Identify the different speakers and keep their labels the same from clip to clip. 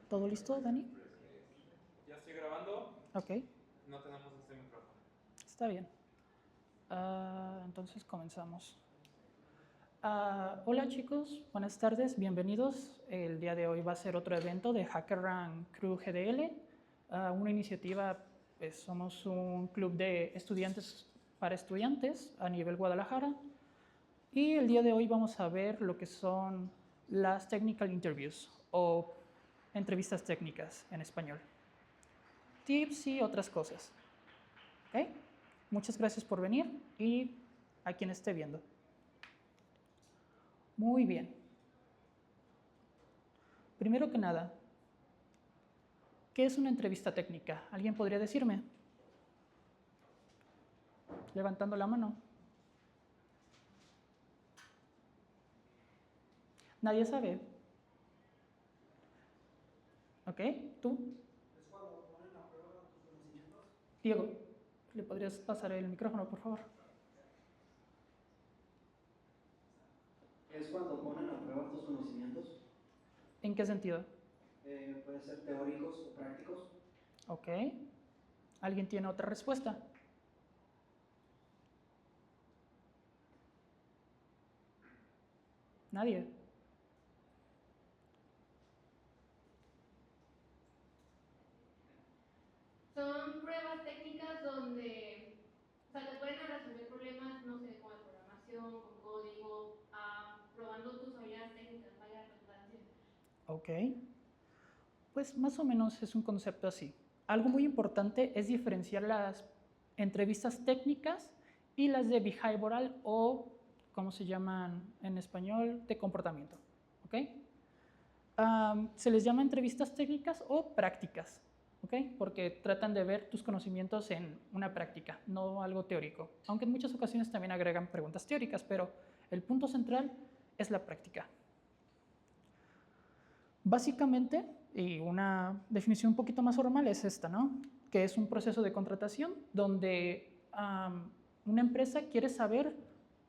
Speaker 1: ¿Todo listo, Dani?
Speaker 2: Ya estoy grabando.
Speaker 1: Ok,
Speaker 2: No tenemos este micrófono.
Speaker 1: está bien. Entonces comenzamos. Hola chicos, buenas tardes, bienvenidos. El día de hoy va a ser otro evento de HackerRank Crew GDL, una iniciativa, pues somos un club de estudiantes para estudiantes a nivel Guadalajara y el día de hoy vamos a ver lo que son las technical interviews o entrevistas técnicas en español, tips y otras cosas. ¿Ok? Muchas gracias por venir y a quien esté viendo. Muy bien. Primero que nada, ¿qué es una entrevista técnica? ¿Alguien podría decirme? Levantando la mano. ¿Nadie sabe? ¿Ok? ¿Tú?
Speaker 3: Es cuando ponen a prueba tus conocimientos.
Speaker 1: Diego, ¿le podrías pasar el micrófono, por favor?
Speaker 3: Es cuando ponen a prueba tus conocimientos.
Speaker 1: ¿En qué sentido?
Speaker 3: Puede ser teóricos o prácticos.
Speaker 1: ¿Ok? ¿Alguien tiene otra respuesta? ¿Nadie?
Speaker 4: Son pruebas técnicas donde, o sea, te pueden resolver problemas, no sé, como de programación, con código, probando tus habilidades técnicas, vaya la redundancia.
Speaker 1: Ok. Pues más o menos es un concepto así. Algo muy importante es diferenciar las entrevistas técnicas y las de behavioral o, ¿cómo se llaman en español? De comportamiento. ¿Ok? Se les llama entrevistas técnicas o prácticas, ¿ok? Porque tratan de ver tus conocimientos en una práctica, no algo teórico. Aunque en muchas ocasiones también agregan preguntas teóricas, pero el punto central es la práctica. Básicamente, y una definición un poquito más formal es esta, ¿no? Que es un proceso de contratación donde una empresa quiere saber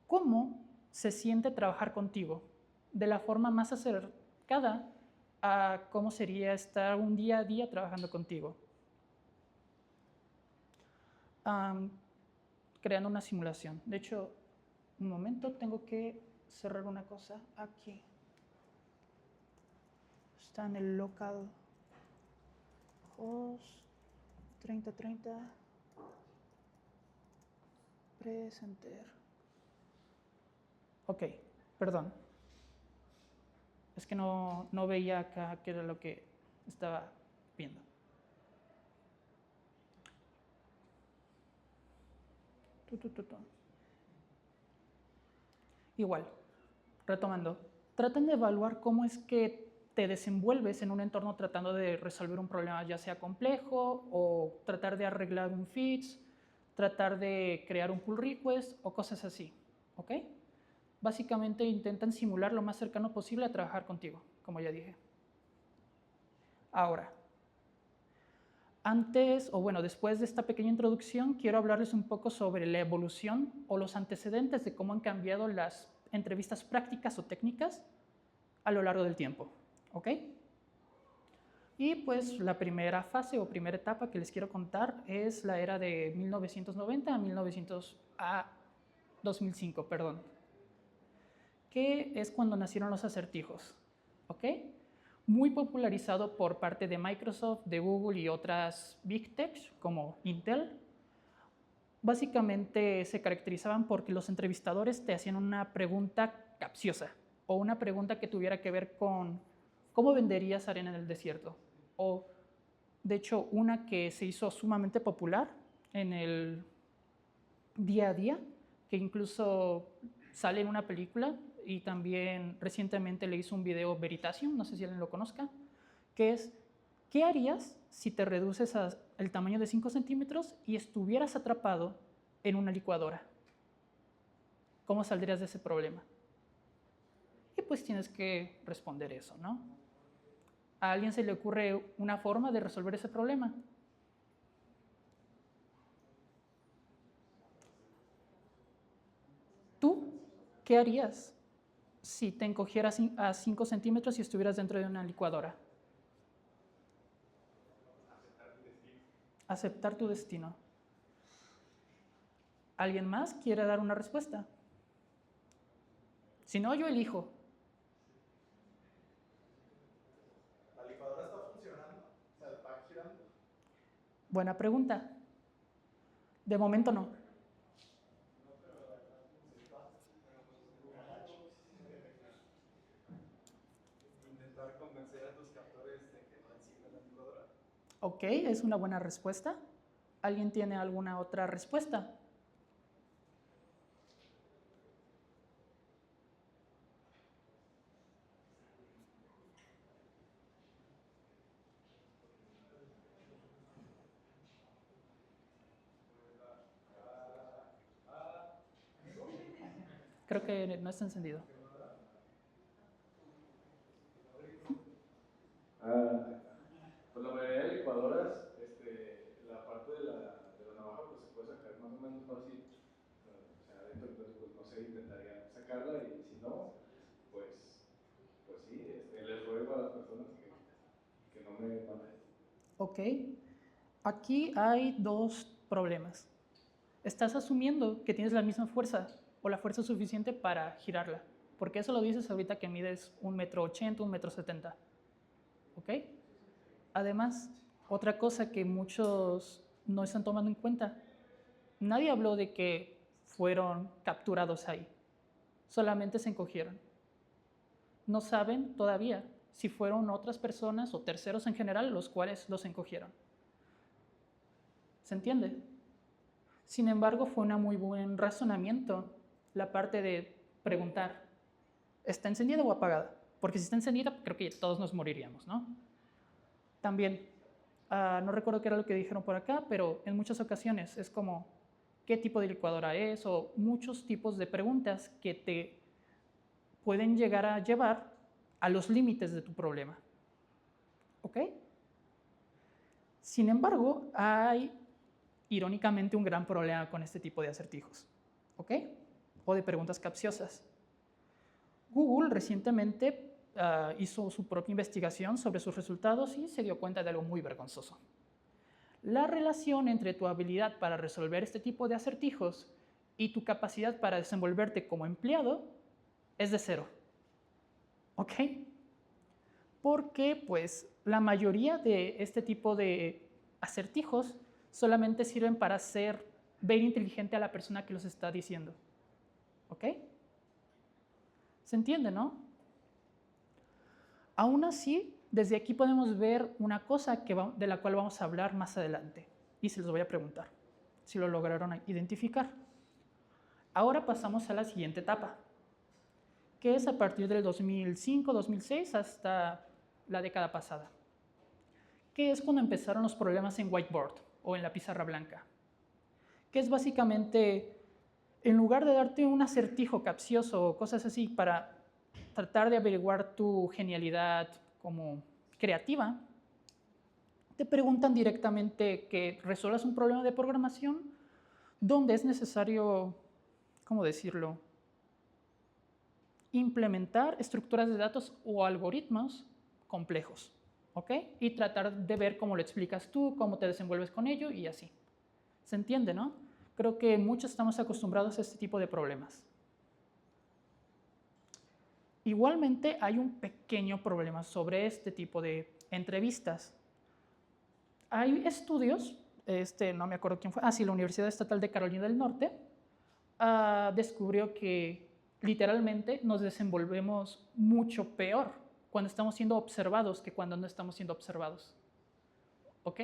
Speaker 1: cómo se siente trabajar contigo de la forma más acercada a cómo sería estar un día a día trabajando contigo. Creando una simulación. De hecho, un momento, tengo que cerrar una cosa aquí. Está en el local host 3030 presenter. Ok, perdón. Es que no veía acá qué era lo que estaba viendo. Igual, retomando, tratan de evaluar cómo es que te desenvuelves en un entorno tratando de resolver un problema ya sea complejo o tratar de arreglar un fix, tratar de crear un pull request o cosas así, ¿ok? Básicamente intentan simular lo más cercano posible a trabajar contigo, como ya dije. Ahora, antes, o bueno, después de esta pequeña introducción, quiero hablarles un poco sobre la evolución o los antecedentes de cómo han cambiado las entrevistas prácticas o técnicas a lo largo del tiempo, ¿ok? Y pues la primera fase o primera etapa que les quiero contar es la era de 1990 a 2005, perdón, que es cuando nacieron los acertijos, ¿ok? Muy popularizado por parte de Microsoft, de Google y otras Big Techs como Intel. Básicamente se caracterizaban porque los entrevistadores te hacían una pregunta capciosa o una pregunta que tuviera que ver con cómo venderías arena en el desierto. O, de hecho, una que se hizo sumamente popular en el día a día, que incluso sale en una película y también recientemente le hizo un video Veritasium, no sé si alguien lo conozca, que es, ¿qué harías si te reduces al tamaño de 5 centímetros y estuvieras atrapado en una licuadora? ¿Cómo saldrías de ese problema? Y pues tienes que responder eso, ¿no? ¿A alguien se le ocurre una forma de resolver ese problema? ¿Tú qué harías si te encogieras a 5 centímetros y estuvieras dentro de una licuadora? Aceptar tu destino. ¿Alguien más quiere dar una respuesta? Si no, yo elijo.
Speaker 5: ¿La licuadora está funcionando? O sea, ¿va girando?
Speaker 1: Buena pregunta. De momento no.
Speaker 5: Intentar convencer a tus captores de que no enciendan la licuadora.
Speaker 1: Ok, es una buena respuesta. ¿Alguien tiene alguna otra respuesta? Creo que no está encendido.
Speaker 6: Pues la mayoría de licuadoras, la parte de la navaja pues se puede sacar más o menos fácil. O sea, adentro, entonces pues no sé, intentaría sacarla y si no, pues sí, les ruego a las personas que no me maten.
Speaker 1: Ok, aquí hay dos problemas. Estás asumiendo que tienes la misma fuerza o la fuerza suficiente para girarla, porque eso lo dices ahorita que mides 1,80 m, 1,70 m. ¿Ok? Además, otra cosa que muchos no están tomando en cuenta, nadie habló de que fueron capturados ahí, solamente se encogieron. No saben todavía si fueron otras personas o terceros en general los cuales los encogieron. ¿Se entiende? Sin embargo, fue un muy buen razonamiento la parte de preguntar, ¿está encendida o apagada? Porque si está encendida, creo que todos nos moriríamos, ¿no? También, no recuerdo qué era lo que dijeron por acá, pero en muchas ocasiones es como, ¿qué tipo de licuadora es? O muchos tipos de preguntas que te pueden llegar a llevar a los límites de tu problema. ¿Ok? Sin embargo, hay irónicamente un gran problema con este tipo de acertijos. ¿Ok? O de preguntas capciosas. Google recientemente hizo su propia investigación sobre sus resultados y se dio cuenta de algo muy vergonzoso. La relación entre tu habilidad para resolver este tipo de acertijos y tu capacidad para desenvolverte como empleado es de 0. ¿Ok? Porque pues la mayoría de este tipo de acertijos solamente sirven para hacer ver inteligente a la persona que los está diciendo. ¿Ok? ¿Se entiende, no? Aún así, desde aquí podemos ver una cosa de la cual vamos a hablar más adelante. Y se los voy a preguntar, si lo lograron identificar. Ahora pasamos a la siguiente etapa, que es a partir del 2005-2006 hasta la década pasada, que es cuando empezaron los problemas en whiteboard o en la pizarra blanca, que es básicamente, en lugar de darte un acertijo capcioso o cosas así para tratar de averiguar tu genialidad como creativa, te preguntan directamente que resuelvas un problema de programación donde es necesario, ¿cómo decirlo?, implementar estructuras de datos o algoritmos complejos, ¿ok? Y tratar de ver cómo lo explicas tú, cómo te desenvuelves con ello y así. ¿Se entiende, no? Creo que muchos estamos acostumbrados a este tipo de problemas. Igualmente hay un pequeño problema sobre este tipo de entrevistas. Hay estudios, no me acuerdo quién fue, sí, la Universidad Estatal de Carolina del Norte, descubrió que literalmente nos desenvolvemos mucho peor cuando estamos siendo observados que cuando no estamos siendo observados. ¿Ok?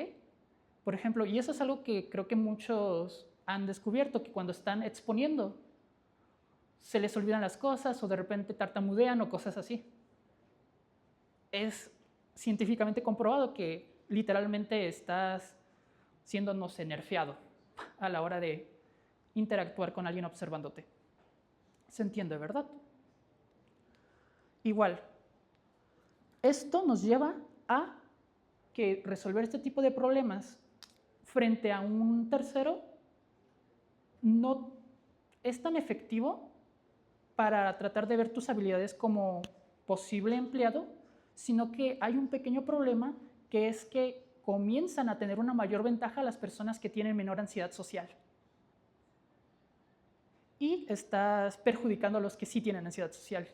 Speaker 1: Por ejemplo, y eso es algo que creo que muchos han descubierto, que cuando están exponiendo se les olvidan las cosas o de repente tartamudean o cosas así. Es científicamente comprobado que literalmente estás siendo, no sé, nerfeado a la hora de interactuar con alguien observándote. ¿Se entiende, verdad? Igual, esto nos lleva a que resolver este tipo de problemas frente a un tercero no es tan efectivo para tratar de ver tus habilidades como posible empleado, sino que hay un pequeño problema que es que comienzan a tener una mayor ventaja las personas que tienen menor ansiedad social. Y estás perjudicando a los que sí tienen ansiedad social.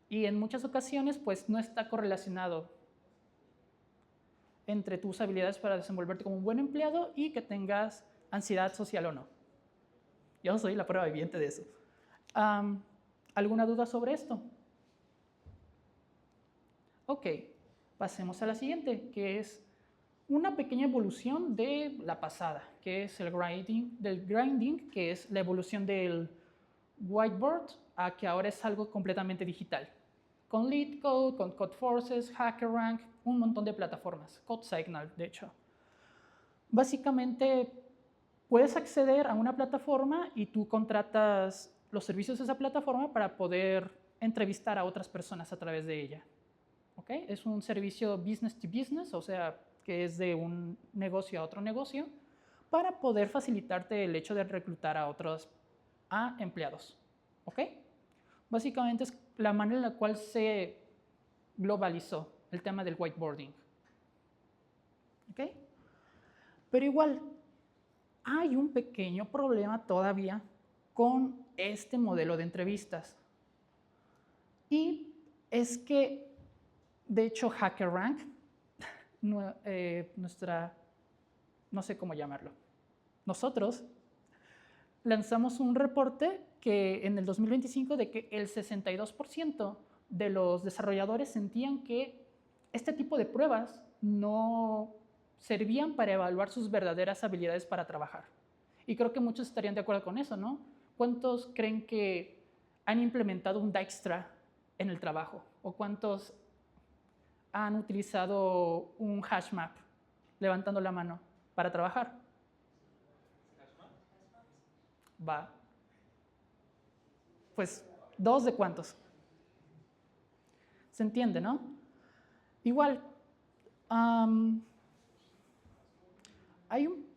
Speaker 1: Y en muchas ocasiones, pues no está correlacionado entre tus habilidades para desenvolverte como un buen empleado y que tengas ansiedad social o no. Yo soy la prueba viviente de eso. ¿Alguna duda sobre esto? Ok, pasemos a la siguiente, que es una pequeña evolución de la pasada, que es el grinding, que es la evolución del whiteboard a que ahora es algo completamente digital. Con LeetCode, con Codeforces, HackerRank, un montón de plataformas, CodeSignal, de hecho. Básicamente, puedes acceder a una plataforma y tú contratas los servicios de esa plataforma para poder entrevistar a otras personas a través de ella. ¿Okay? Es un servicio business to business, o sea, que es de un negocio a otro negocio, para poder facilitarte el hecho de reclutar a otros empleados. ¿Okay? Básicamente es la manera en la cual se globalizó el tema del whiteboarding. ¿Okay? Pero igual, hay un pequeño problema todavía con este modelo de entrevistas. Y es que, de hecho, HackerRank, no sé cómo llamarlo, nosotros lanzamos un reporte que en el 2025 de que el 62% de los desarrolladores sentían que este tipo de pruebas no servían para evaluar sus verdaderas habilidades para trabajar. Y creo que muchos estarían de acuerdo con eso, ¿no? ¿Cuántos creen que han implementado un Dijkstra en el trabajo? ¿O cuántos han utilizado un HashMap, levantando la mano, para trabajar? Va. Pues, ¿2 de cuántos? ¿Se entiende, no? Igual, hay un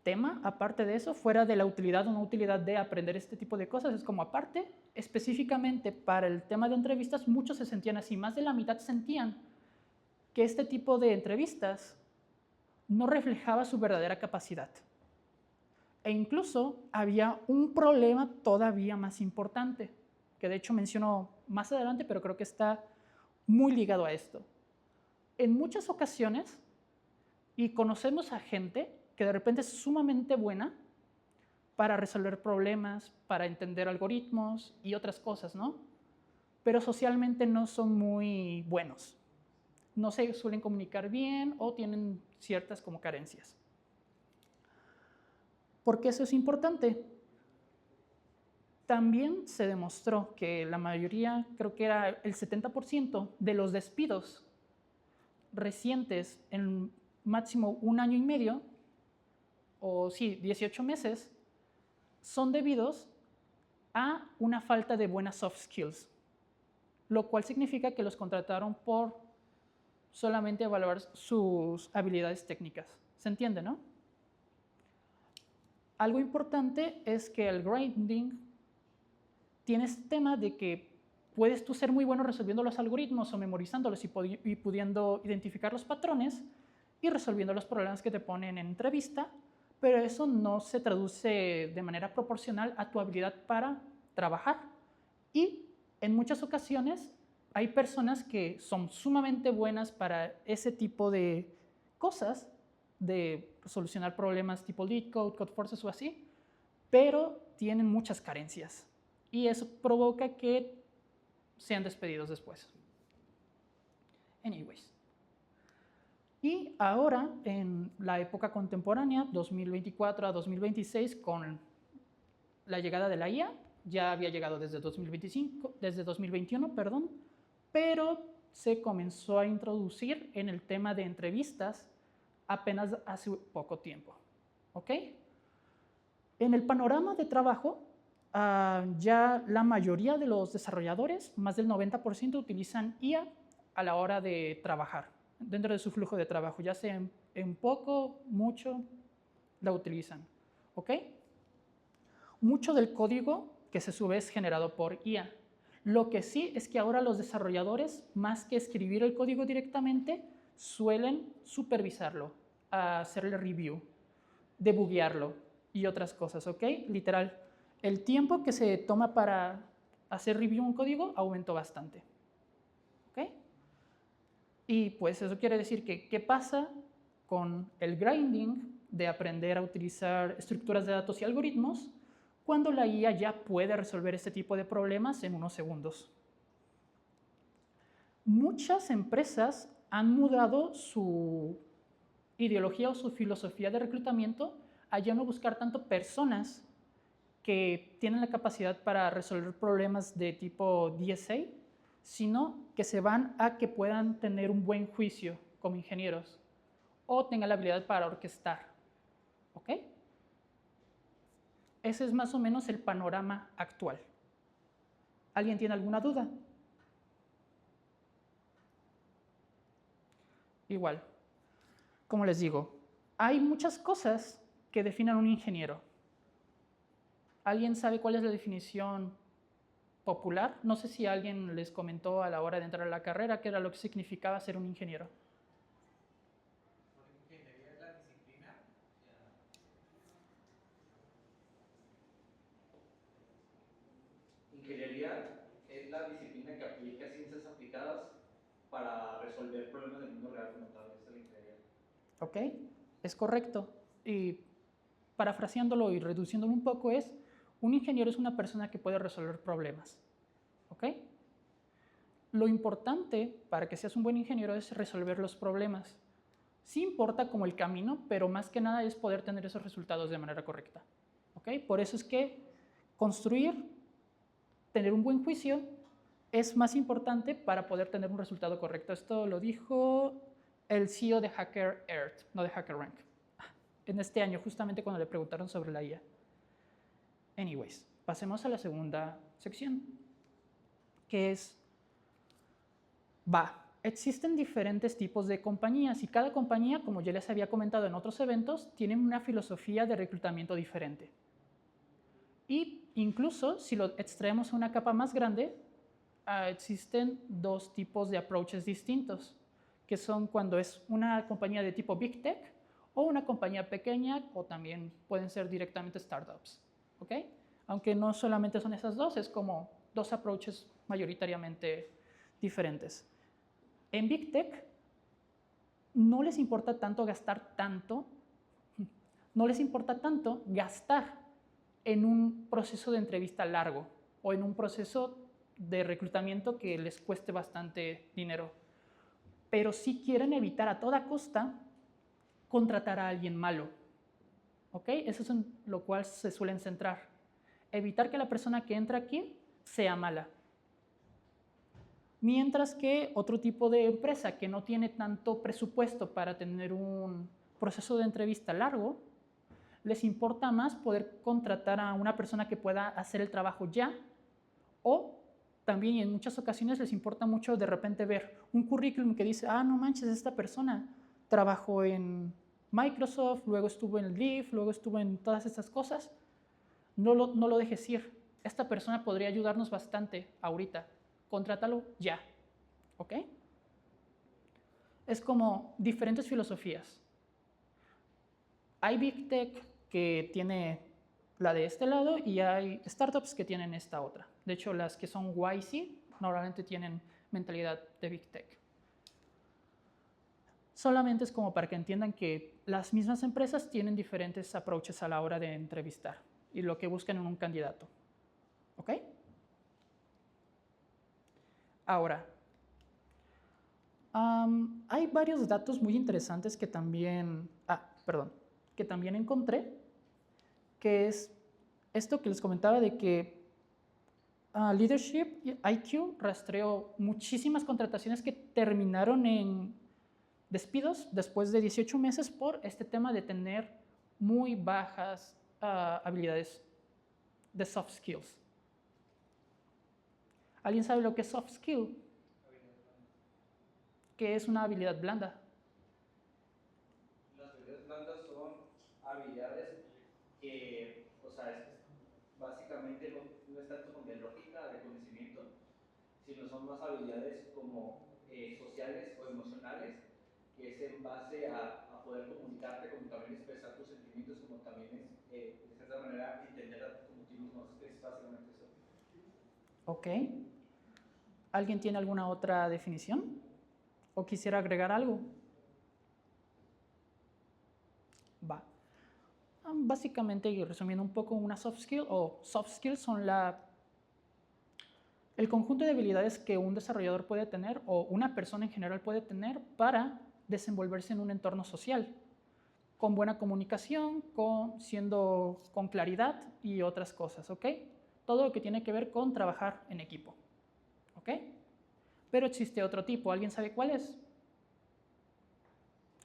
Speaker 1: tema, aparte de eso, fuera de la utilidad o no utilidad de aprender este tipo de cosas, es como aparte, específicamente para el tema de entrevistas, muchos se sentían así, más de la mitad sentían que este tipo de entrevistas no reflejaba su verdadera capacidad. E incluso había un problema todavía más importante, que de hecho menciono más adelante, pero creo que está muy ligado a esto. En muchas ocasiones, y conocemos a gente que de repente es sumamente buena para resolver problemas, para entender algoritmos y otras cosas, ¿no? Pero socialmente no son muy buenos. No se suelen comunicar bien o tienen ciertas como carencias. ¿Por qué eso es importante? También se demostró que la mayoría, creo que era el 70% de los despidos recientes en máximo 1 año y medio, o sí, 18 meses, son debidos a una falta de buenas soft skills, lo cual significa que los contrataron por solamente evaluar sus habilidades técnicas. ¿Se entiende, no? Algo importante es que el grinding tiene este tema de que puedes tú ser muy bueno resolviendo los algoritmos o memorizándolos y pudiendo identificar los patrones y resolviendo los problemas que te ponen en entrevista, pero eso no se traduce de manera proporcional a tu habilidad para trabajar. Y en muchas ocasiones hay personas que son sumamente buenas para ese tipo de cosas, de solucionar problemas tipo LeetCode, Codeforces o así, pero tienen muchas carencias. Y eso provoca que sean despedidos después. Anyways. Y ahora, en la época contemporánea, 2024 a 2026, con la llegada de la IA, ya había llegado desde 2021, pero se comenzó a introducir en el tema de entrevistas apenas hace poco tiempo. ¿Ok? En el panorama de trabajo, ya la mayoría de los desarrolladores, más del 90%, utilizan IA a la hora de trabajar, dentro de su flujo de trabajo, ya sea en poco, mucho, la utilizan. ¿Ok? Mucho del código que se sube es generado por IA. Lo que sí es que ahora los desarrolladores, más que escribir el código directamente, suelen supervisarlo, hacerle review, debuguearlo y otras cosas, ¿ok? Literal, el tiempo que se toma para hacer review un código aumentó bastante, ¿ok? Y pues eso quiere decir que, ¿qué pasa con el grinding de aprender a utilizar estructuras de datos y algoritmos cuando la IA ya puede resolver este tipo de problemas en unos segundos? Muchas empresas han mudado su ideología o su filosofía de reclutamiento a ya no buscar tanto personas que tienen la capacidad para resolver problemas de tipo DSA, sino que se van a que puedan tener un buen juicio como ingenieros o tengan la habilidad para orquestar. ¿Ok? Ese es más o menos el panorama actual. ¿Alguien tiene alguna duda? Igual, como les digo, hay muchas cosas que definen un ingeniero. ¿Alguien sabe cuál es la definición popular? No sé si alguien les comentó a la hora de entrar a la carrera qué era lo que significaba ser un ingeniero.
Speaker 5: Ingeniería es la disciplina.
Speaker 3: Ingeniería es la disciplina que aplica ciencias aplicadas para resolver problemas del mundo real como tal. Esa es la ingeniería.
Speaker 1: ¿Ok? Es correcto. Y parafraseándolo y reduciéndolo un poco es, un ingeniero es una persona que puede resolver problemas. ¿Ok? Lo importante para que seas un buen ingeniero es resolver los problemas. Sí importa como el camino, pero más que nada es poder tener esos resultados de manera correcta. ¿Ok? Por eso es que construir, tener un buen juicio, es más importante para poder tener un resultado correcto. Esto lo dijo el CEO de HackerEarth, no de HackerRank, en este año, justamente cuando le preguntaron sobre la IA. Anyways, pasemos a la segunda sección, que es, existen diferentes tipos de compañías y cada compañía, como ya les había comentado en otros eventos, tiene una filosofía de reclutamiento diferente. Y incluso si lo extraemos a una capa más grande, existen dos tipos de approaches distintos, que son cuando es una compañía de tipo Big Tech o una compañía pequeña, o también pueden ser directamente startups. ¿Ok? Aunque no solamente son esas dos, es como dos approaches mayoritariamente diferentes. En Big Tech no les importa tanto gastar no les importa tanto gastar en un proceso de entrevista largo o en un proceso de reclutamiento que les cueste bastante dinero. Pero sí quieren evitar a toda costa contratar a alguien malo. ¿Ok? Eso es en lo cual se suelen centrar. Evitar que la persona que entra aquí sea mala. Mientras que otro tipo de empresa que no tiene tanto presupuesto para tener un proceso de entrevista largo, les importa más poder contratar a una persona que pueda hacer el trabajo ya, o también en muchas ocasiones les importa mucho de repente ver un currículum que dice, no manches, esta persona trabajó en Microsoft, luego estuvo en Leaf, luego estuvo en todas estas cosas, no lo dejes ir. Esta persona podría ayudarnos bastante ahorita. Contrátalo ya. ¿Ok? Es como diferentes filosofías. Hay Big Tech que tiene la de este lado y hay startups que tienen esta otra. De hecho, las que son YC normalmente tienen mentalidad de Big Tech. Solamente es como para que entiendan que las mismas empresas tienen diferentes approaches a la hora de entrevistar y lo que buscan en un candidato. ¿Ok? Ahora, hay varios datos muy interesantes que también, que también encontré, que es esto que les comentaba de que Leadership IQ rastreó muchísimas contrataciones que terminaron en despidos después de 18 meses por este tema de tener muy bajas habilidades de soft skills. ¿Alguien sabe lo que es soft skill? ¿Qué es una habilidad blanda?
Speaker 3: Las habilidades blandas son habilidades que, o sea, básicamente no es tanto como de lógica, de conocimiento, sino son más habilidades como sociales o emocionales, que es en base a poder comunicarte, como también expresar tus sentimientos, como también es, de cierta manera, entender a como ti mismo. Es básicamente eso.
Speaker 1: Ok. ¿Alguien tiene alguna otra definición? ¿O quisiera agregar algo? Va. Básicamente, y resumiendo un poco, una soft skill o soft skills son el conjunto de habilidades que un desarrollador puede tener o una persona en general puede tener para desenvolverse en un entorno social, con buena comunicación, con claridad y otras cosas, ¿ok? Todo lo que tiene que ver con trabajar en equipo, ¿ok? Pero existe otro tipo, ¿alguien sabe cuál es?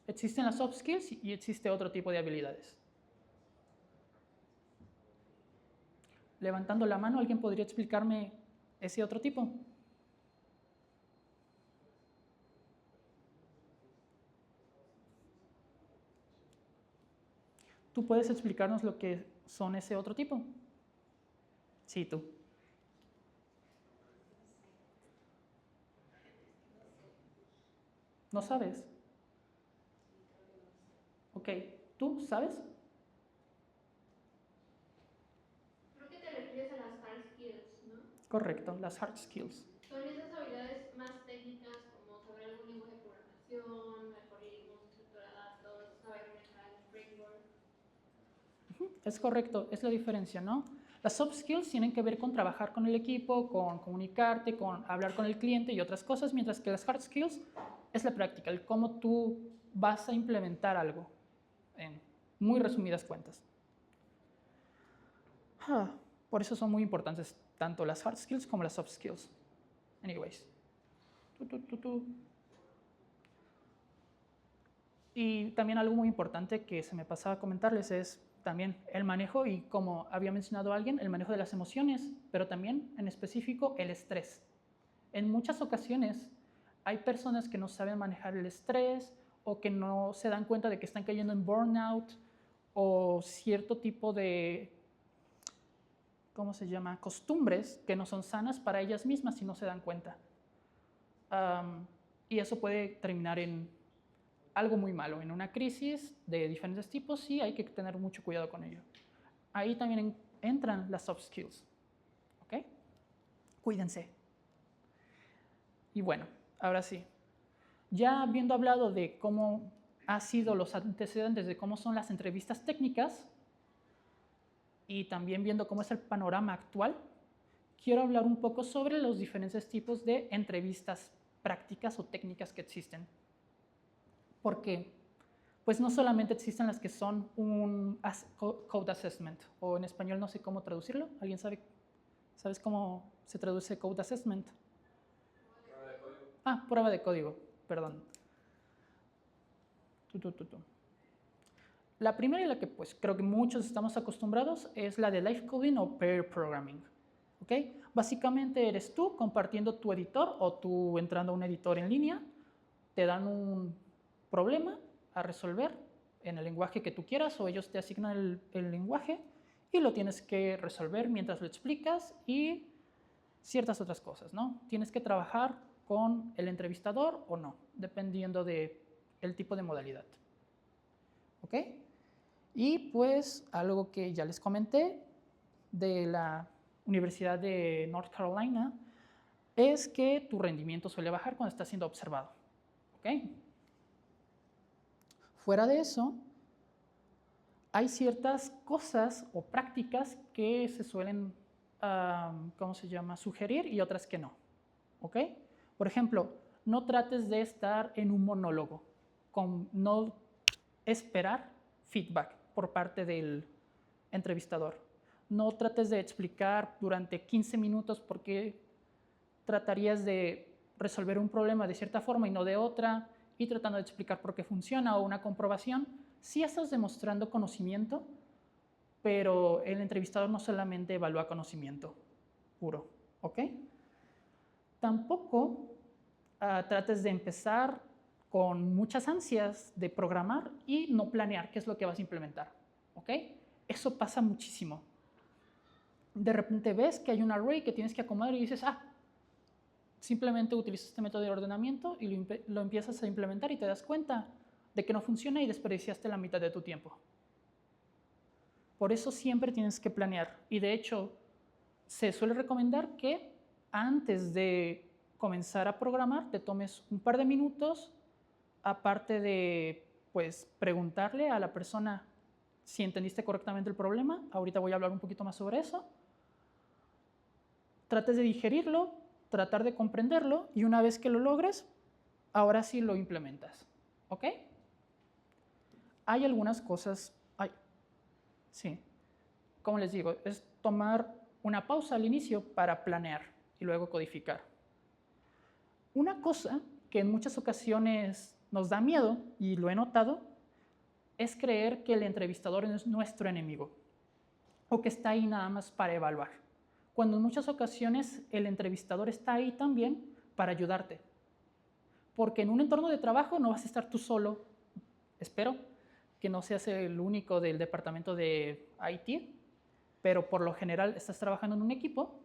Speaker 1: Existen las soft skills y existe otro tipo de habilidades. Levantando la mano, ¿alguien podría explicarme ese otro tipo? ¿Tú puedes explicarnos lo que son ese otro tipo? Sí, tú. ¿No sabes? Ok, ¿tú sabes?
Speaker 4: Creo que te refieres a las hard skills, ¿no?
Speaker 1: Correcto, las hard skills.
Speaker 4: Son esas habilidades más técnicas como saber algún lenguaje de programación, algoritmos, estructura de datos, saber manejar el framework.
Speaker 1: Es correcto, es la diferencia, ¿no? Las soft skills tienen que ver con trabajar con el equipo, con comunicarte, con hablar con el cliente y otras cosas, mientras que las hard skills es la práctica, el cómo tú vas a implementar algo, en muy resumidas cuentas. Por eso son muy importantes tanto las hard skills como las soft skills. Anyways. Y también algo muy importante que se me pasaba a comentarles es también el manejo y, como había mencionado alguien, el manejo de las emociones, pero también en específico el estrés. En muchas ocasiones hay personas que no saben manejar el estrés o que no se dan cuenta de que están cayendo en burnout o cierto tipo de, ¿cómo se llama?, costumbres que no son sanas para ellas mismas si no se dan cuenta. Y eso puede terminar en algo muy malo, en una crisis de diferentes tipos, y hay que tener mucho cuidado con ello. Ahí también entran las soft skills, ¿ok? Cuídense. Y bueno, ahora sí, ya habiendo hablado de cómo han sido los antecedentes de cómo son las entrevistas técnicas y también viendo cómo es el panorama actual, quiero hablar un poco sobre los diferentes tipos de entrevistas prácticas o técnicas que existen. Porque pues no solamente existen las que son un code assessment, o en español no sé cómo traducirlo. ¿Alguien sabe? ¿Sabes cómo se traduce code assessment?
Speaker 2: Prueba de código.
Speaker 1: Prueba de código, perdón. La primera y la que pues creo que muchos estamos acostumbrados es la de live coding o pair programming. ¿Okay? Básicamente eres tú compartiendo tu editor o tú entrando a un editor en línea, te dan un problema a resolver en el lenguaje que tú quieras o ellos te asignan el lenguaje y lo tienes que resolver mientras lo explicas y ciertas otras cosas, ¿no? Tienes que trabajar con el entrevistador o no, dependiendo del tipo de modalidad. ¿Ok? Y pues algo que ya les comenté de la Universidad de North Carolina es que tu rendimiento suele bajar cuando estás siendo observado. ¿Ok? Fuera de eso, hay ciertas cosas o prácticas que se suelen, ¿cómo se llama?, sugerir y otras que no. ¿Ok? Por ejemplo, no trates de estar en un monólogo, no esperar feedback por parte del entrevistador. No trates de explicar durante 15 minutos por qué tratarías de resolver un problema de cierta forma y no de otra, y tratando de explicar por qué funciona o una comprobación. Sí estás demostrando conocimiento, pero el entrevistador no solamente evalúa conocimiento puro, ¿ok? Tampoco trates de empezar con muchas ansias de programar y no planear qué es lo que vas a implementar, ¿ok? Eso pasa muchísimo. De repente ves que hay un array que tienes que acomodar y dices, Simplemente utilizas este método de ordenamiento y lo empiezas a implementar y te das cuenta de que no funciona y desperdiciaste la mitad de tu tiempo. Por eso siempre tienes que planear. Y de hecho, se suele recomendar que antes de comenzar a programar te tomes un par de minutos, aparte de pues, preguntarle a la persona si entendiste correctamente el problema. Ahorita voy a hablar un poquito más sobre eso. Trates de digerirlo, tratar de comprenderlo y una vez que lo logres, ahora sí lo implementas. ¿Ok? Hay algunas cosas, sí, como les digo, es tomar una pausa al inicio para planear y luego codificar. Una cosa que en muchas ocasiones nos da miedo, y lo he notado, es creer que el entrevistador es nuestro enemigo o que está ahí nada más para evaluar, cuando en muchas ocasiones el entrevistador está ahí también para ayudarte. Porque en un entorno de trabajo no vas a estar tú solo, espero que no seas el único del departamento de IT, pero por lo general estás trabajando en un equipo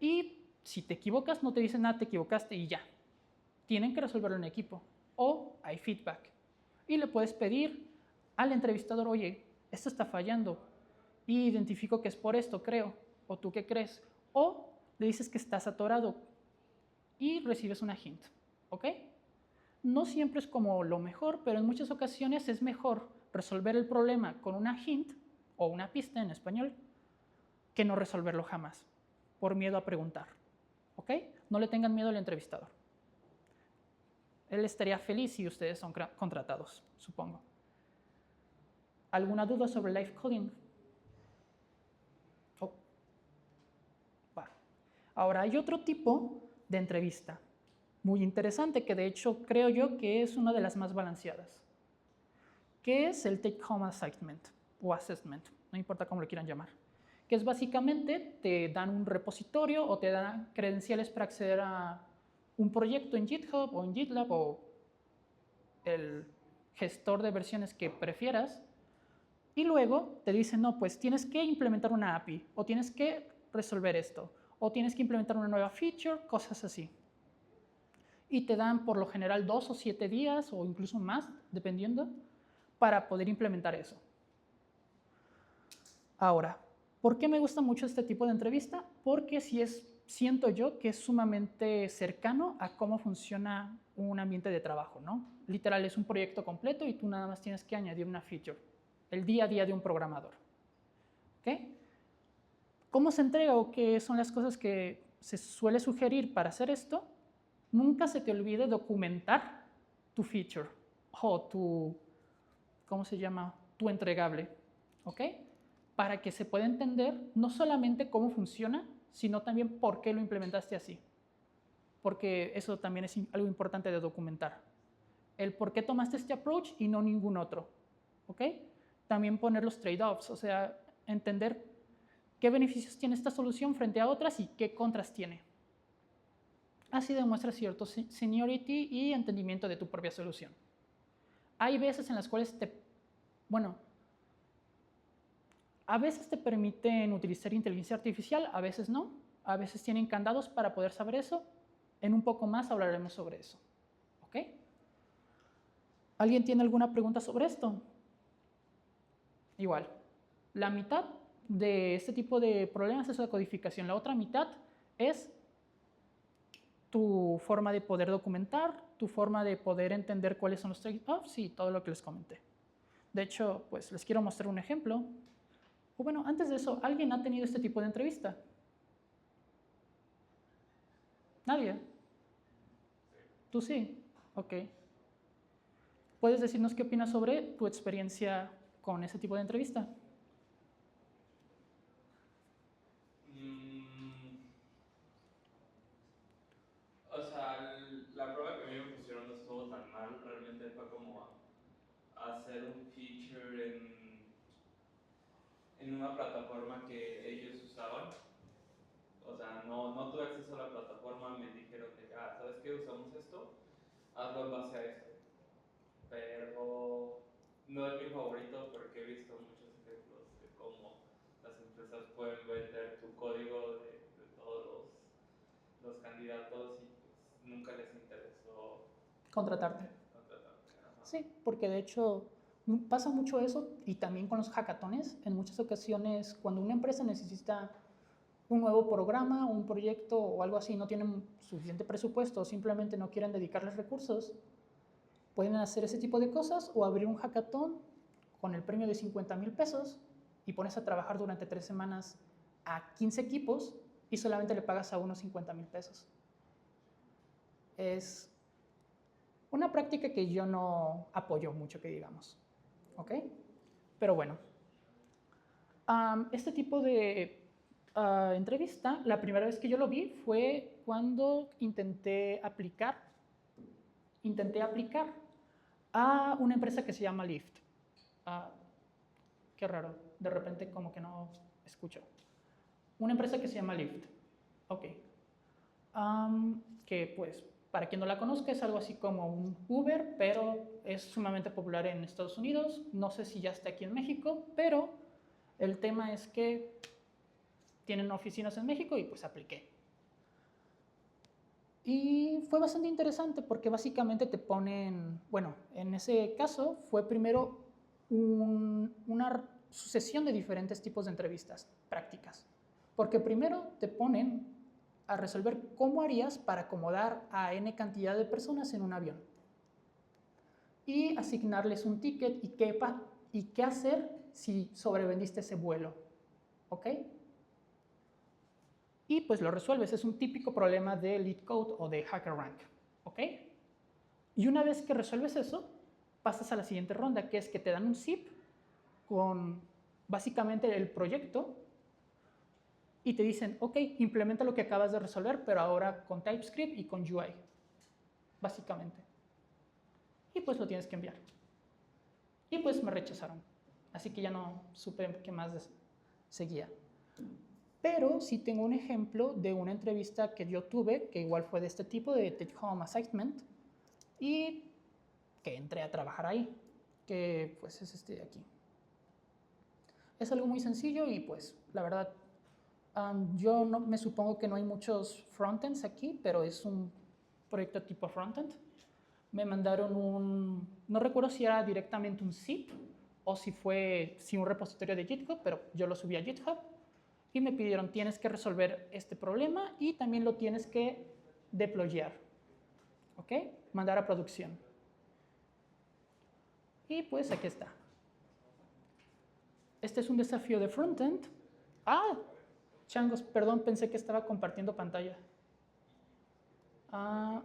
Speaker 1: y si te equivocas no te dicen nada, te equivocaste y ya. Tienen que resolverlo en equipo o hay feedback y le puedes pedir al entrevistador, oye, esto está fallando y identifico que es por esto, creo, o tú qué crees, o le dices que estás atorado y recibes una hint, ¿ok? No siempre es como lo mejor, pero en muchas ocasiones es mejor resolver el problema con una hint o una pista en español que no resolverlo jamás, por miedo a preguntar, ¿ok? No le tengan miedo al entrevistador. Él estaría feliz si ustedes son contratados, supongo. ¿Alguna duda sobre live coding? Oh. Va. Ahora, hay otro tipo de entrevista muy interesante que de hecho creo yo que es una de las más balanceadas, que es el Take Home Assignment o Assessment, no importa cómo lo quieran llamar, que es básicamente te dan un repositorio o te dan credenciales para acceder a un proyecto en GitHub o en GitLab o el gestor de versiones que prefieras y luego te dicen, no, pues tienes que implementar una API o tienes que resolver esto o tienes que implementar una nueva feature, cosas así. Y te dan por lo general 2 o 7 días o incluso más, dependiendo, para poder implementar eso. Ahora, ¿por qué me gusta mucho este tipo de entrevista? Porque siento yo que es sumamente cercano a cómo funciona un ambiente de trabajo, ¿no? Literal, es un proyecto completo y tú nada más tienes que añadir una feature, el día a día de un programador. ¿Ok? ¿Cómo se entrega o qué son las cosas que se suele sugerir para hacer esto? Nunca se te olvide documentar tu feature o tu, ¿cómo se llama? Tu entregable, ¿ok? Para que se pueda entender no solamente cómo funciona, sino también por qué lo implementaste así. Porque eso también es algo importante de documentar. El por qué tomaste este approach y no ningún otro, ¿ok? También poner los trade-offs, o sea, entender qué beneficios tiene esta solución frente a otras y qué contras tiene. Así demuestra cierto seniority y entendimiento de tu propia solución. Hay veces en las cuales a veces te permiten utilizar inteligencia artificial, a veces no. A veces tienen candados para poder saber eso. En un poco más hablaremos sobre eso. ¿Ok? ¿Alguien tiene alguna pregunta sobre esto? Igual. La mitad de este tipo de problemas es la codificación. La otra mitad es tu forma de poder documentar, tu forma de poder entender cuáles son los trade-offs y todo lo que les comenté. De hecho, pues les quiero mostrar un ejemplo. O bueno, antes de eso, ¿alguien ha tenido este tipo de entrevista? ¿Nadie? ¿Tú sí? Ok. ¿Puedes decirnos qué opinas sobre tu experiencia con ese tipo de entrevista?
Speaker 2: O sea, la prueba que a mí me pusieron no estuvo tan mal, realmente fue como hacer un feature en una plataforma que ellos usaban. O sea, no tuve acceso a la plataforma, me dijeron de, ¿sabes qué? Usamos esto, hazlo en base a esto. Pero no es mi favorito porque he visto muchos ejemplos de cómo las empresas pueden vender tu código de todos los canales candidatos y pues, nunca les interesó
Speaker 1: Contratarte.
Speaker 2: contratarte. Ajá.
Speaker 1: Sí, porque de hecho pasa mucho eso y también con los hackatones. En muchas ocasiones, cuando una empresa necesita un nuevo programa, un proyecto o algo así, no tienen suficiente presupuesto o simplemente no quieren dedicarles recursos, pueden hacer ese tipo de cosas o abrir un hackathon con el premio de 50,000 pesos y pones a trabajar durante 3 semanas a 15 equipos y solamente le pagas a unos 50,000 pesos. Es una práctica que yo no apoyo mucho, que digamos. ¿Ok? Pero bueno, este tipo de entrevista, la primera vez que yo lo vi fue cuando intenté aplicar a una empresa que se llama Lyft. Qué raro, de repente como que no escucho. Una empresa que se llama Lyft. Ok. Que pues, para quien no la conozca, es algo así como un Uber, pero es sumamente popular en Estados Unidos. No sé si ya está aquí en México, pero el tema es que tienen oficinas en México y pues apliqué. Y fue bastante interesante porque básicamente te ponen, bueno, en ese caso fue primero una sucesión de diferentes tipos de entrevistas prácticas. Porque primero te ponen a resolver cómo harías para acomodar a N cantidad de personas en un avión. Y asignarles un ticket y qué hacer si sobrevendiste ese vuelo. ¿Ok? Y pues lo resuelves. Es un típico problema de LeetCode o de HackerRank. ¿Ok? Y una vez que resuelves eso, pasas a la siguiente ronda, que es que te dan un zip con básicamente el proyecto y te dicen, ok, implementa lo que acabas de resolver, pero ahora con TypeScript y con UI, básicamente. Y pues lo tienes que enviar. Y pues me rechazaron. Así que ya no supe qué más seguía. Pero sí tengo un ejemplo de una entrevista que yo tuve, que igual fue de este tipo, de Take Home Assignment, y que entré a trabajar ahí, que pues es este de aquí. Es algo muy sencillo y pues la verdad, yo no, me supongo que no hay muchos frontends aquí, pero es un proyecto tipo frontend. Me mandaron no recuerdo si era directamente un zip o si fue un repositorio de GitHub, pero yo lo subí a GitHub y me pidieron, tienes que resolver este problema y también lo tienes que deployar, ¿ok? Mandar a producción. Y pues aquí está. Este es un desafío de frontend. Changos, perdón, pensé que estaba compartiendo pantalla. A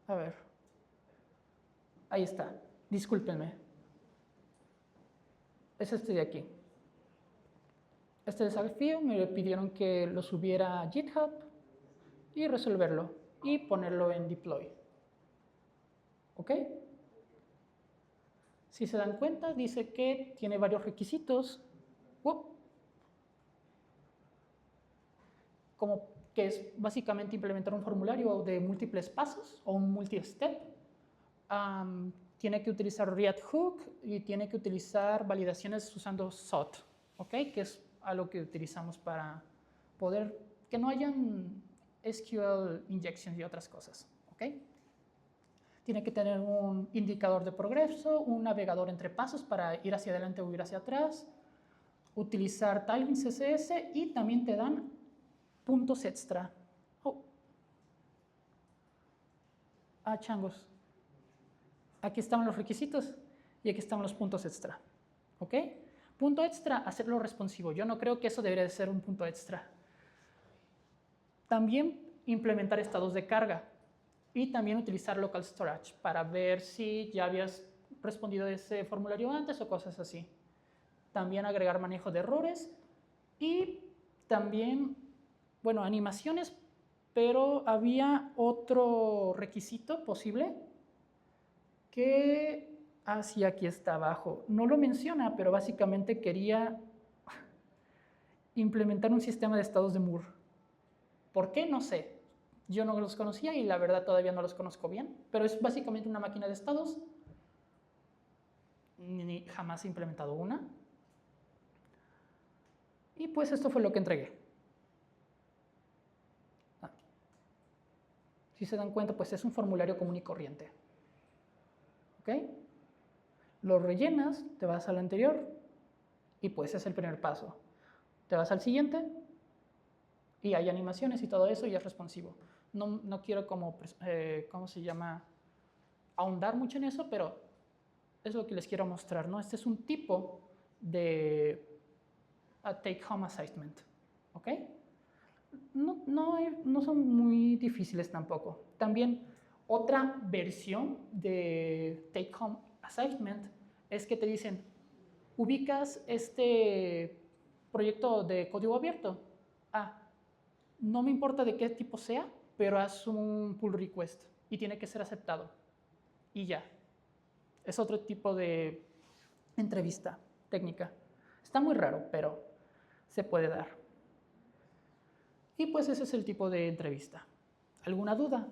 Speaker 1: ver. Ahí está. Discúlpenme. Es este de aquí. Este desafío me pidieron que lo subiera a GitHub y resolverlo y ponerlo en deploy. ¿Ok? Si se dan cuenta, dice que tiene varios requisitos. Como que es básicamente implementar un formulario de múltiples pasos o un multi-step. Tiene que utilizar React Hook y tiene que utilizar validaciones usando SOT, ¿ok? Que es algo que utilizamos para poder que no hayan SQL injections y otras cosas, ¿ok? Tiene que tener un indicador de progreso, un navegador entre pasos para ir hacia adelante o ir hacia atrás, utilizar Tailwind CSS y también te dan puntos extra. Changos. Aquí estaban los requisitos y aquí están los puntos extra. ¿Ok? Punto extra, hacerlo responsivo. Yo no creo que eso debería de ser un punto extra. También implementar estados de carga y también utilizar local storage para ver si ya habías respondido ese formulario antes o cosas así. También agregar manejo de errores y también, bueno, animaciones, pero había otro requisito posible que aquí está abajo. No lo menciona, pero básicamente quería implementar un sistema de estados de Moore. ¿Por qué? No sé. Yo no los conocía y la verdad todavía no los conozco bien, pero es básicamente una máquina de estados. Jamás he implementado una. Y pues esto fue lo que entregué. Si se dan cuenta, pues es un formulario común y corriente. ¿Ok? Lo rellenas, te vas al anterior y pues es el primer paso. Te vas al siguiente y hay animaciones y todo eso y es responsivo. No quiero como, ¿cómo se llama? Ahondar mucho en eso, pero es lo que les quiero mostrar, ¿no? Este es un tipo de take-home assignment, ¿ok? No son muy difíciles tampoco. También otra versión de take-home assignment es que te dicen, ubicas este proyecto de código abierto. No me importa de qué tipo sea, pero haz un pull request y tiene que ser aceptado. Y ya. Es otro tipo de entrevista técnica. Está muy raro, pero se puede dar. Y pues ese es el tipo de entrevista. ¿Alguna duda?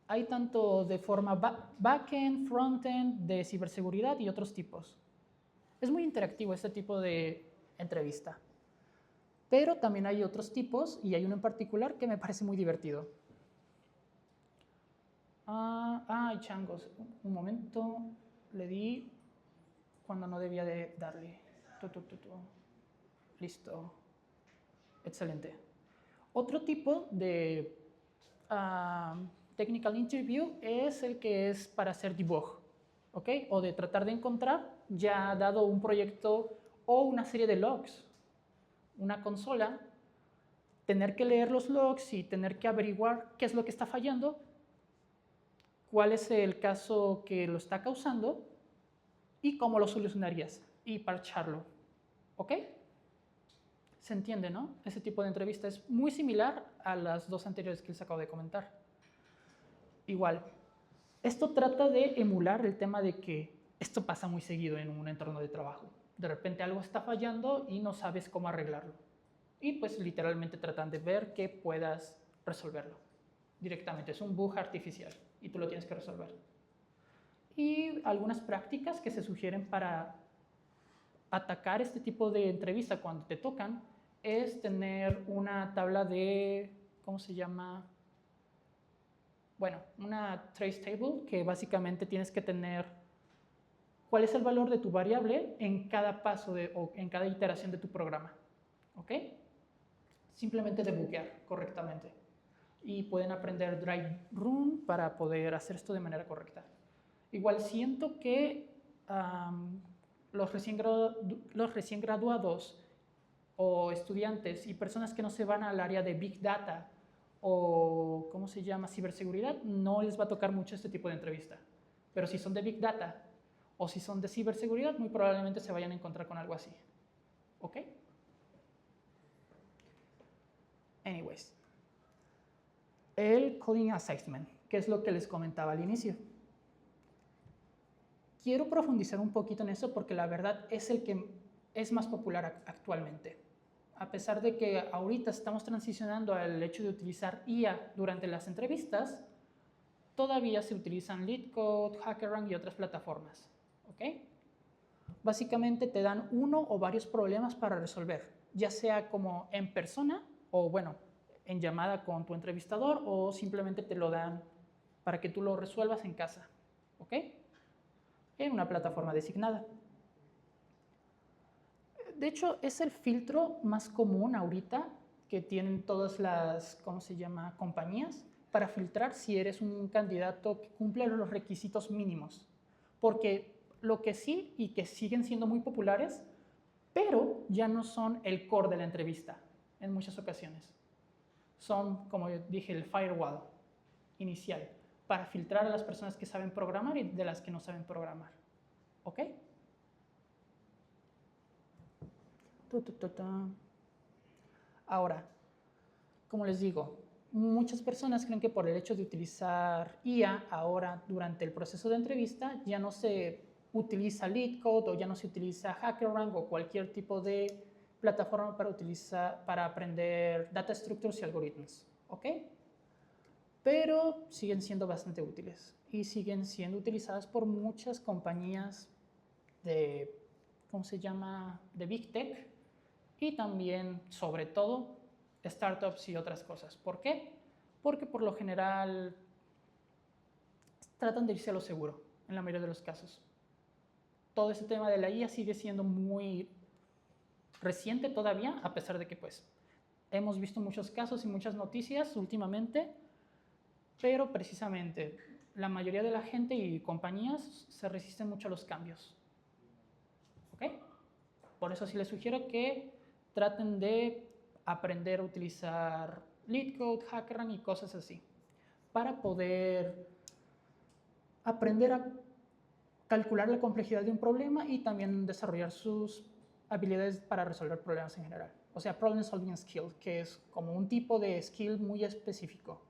Speaker 1: Hay tanto de forma backend, frontend, de ciberseguridad y otros tipos. Es muy interactivo este tipo de entrevista. Pero también hay otros tipos y hay uno en particular que me parece muy divertido. Changos. Un momento. Le di cuando no debía de darle. Listo. Excelente. Otro tipo de technical interview es el que es para hacer debug, ¿ok? O de tratar de encontrar, ya dado un proyecto o una serie de logs, una consola, tener que leer los logs y tener que averiguar qué es lo que está fallando, cuál es el caso que lo está causando y cómo lo solucionarías y parcharlo, ¿ok? Se entiende, ¿no? Ese tipo de entrevista es muy similar a las dos anteriores que les acabo de comentar. Igual, esto trata de emular el tema de que esto pasa muy seguido en un entorno de trabajo. De repente algo está fallando y no sabes cómo arreglarlo. Y pues literalmente tratan de ver que puedas resolverlo directamente. Es un bug artificial y tú lo tienes que resolver. Y algunas prácticas que se sugieren para atacar este tipo de entrevista cuando te tocan es tener una tabla de, ¿cómo se llama? Bueno, una trace table que básicamente tienes que tener cuál es el valor de tu variable en cada paso o en cada iteración de tu programa. ¿Ok? Simplemente debuguear correctamente. Y pueden aprender dry run para poder hacer esto de manera correcta. Igual siento que los recién graduados o estudiantes y personas que no se van al área de Big Data o, ¿cómo se llama?, ciberseguridad, no les va a tocar mucho este tipo de entrevista. Pero si son de Big Data o si son de ciberseguridad, muy probablemente se vayan a encontrar con algo así. ¿Ok? Anyways. El coding assignment, que es lo que les comentaba al inicio. Quiero profundizar un poquito en eso porque la verdad es el que es más popular actualmente. A pesar de que ahorita estamos transicionando al hecho de utilizar IA durante las entrevistas, todavía se utilizan LeetCode, HackerRank y otras plataformas. ¿Ok? Básicamente te dan uno o varios problemas para resolver, ya sea como en persona o, bueno, en llamada con tu entrevistador o simplemente te lo dan para que tú lo resuelvas en casa. ¿Ok? En una plataforma designada. De hecho, es el filtro más común ahorita que tienen todas las, ¿cómo se llama?, compañías para filtrar si eres un candidato que cumple los requisitos mínimos. Porque lo que sí y que siguen siendo muy populares, pero ya no son el core de la entrevista en muchas ocasiones. Son, como yo dije, el firewall inicial para filtrar a las personas que saben programar y de las que no saben programar. ¿Ok? Ahora, como les digo, muchas personas creen que por el hecho de utilizar IA ahora durante el proceso de entrevista ya no se utiliza LeetCode o ya no se utiliza HackerRank o cualquier tipo de plataforma para aprender data structures y algoritmos. ¿Ok? Pero siguen siendo bastante útiles y siguen siendo utilizadas por muchas compañías de, ¿cómo se llama?, de Big Tech y también, sobre todo, startups y otras cosas. ¿Por qué? Porque por lo general tratan de irse a lo seguro en la mayoría de los casos. Todo ese tema de la IA sigue siendo muy reciente todavía, a pesar de que pues hemos visto muchos casos y muchas noticias últimamente, pero precisamente la mayoría de la gente y compañías se resisten mucho a los cambios. ¿Ok? Por eso sí les sugiero que traten de aprender a utilizar LeetCode, HackerRank y cosas así, para poder aprender a calcular la complejidad de un problema y también desarrollar sus habilidades para resolver problemas en general. O sea, problem solving skill, que es como un tipo de skill muy específico,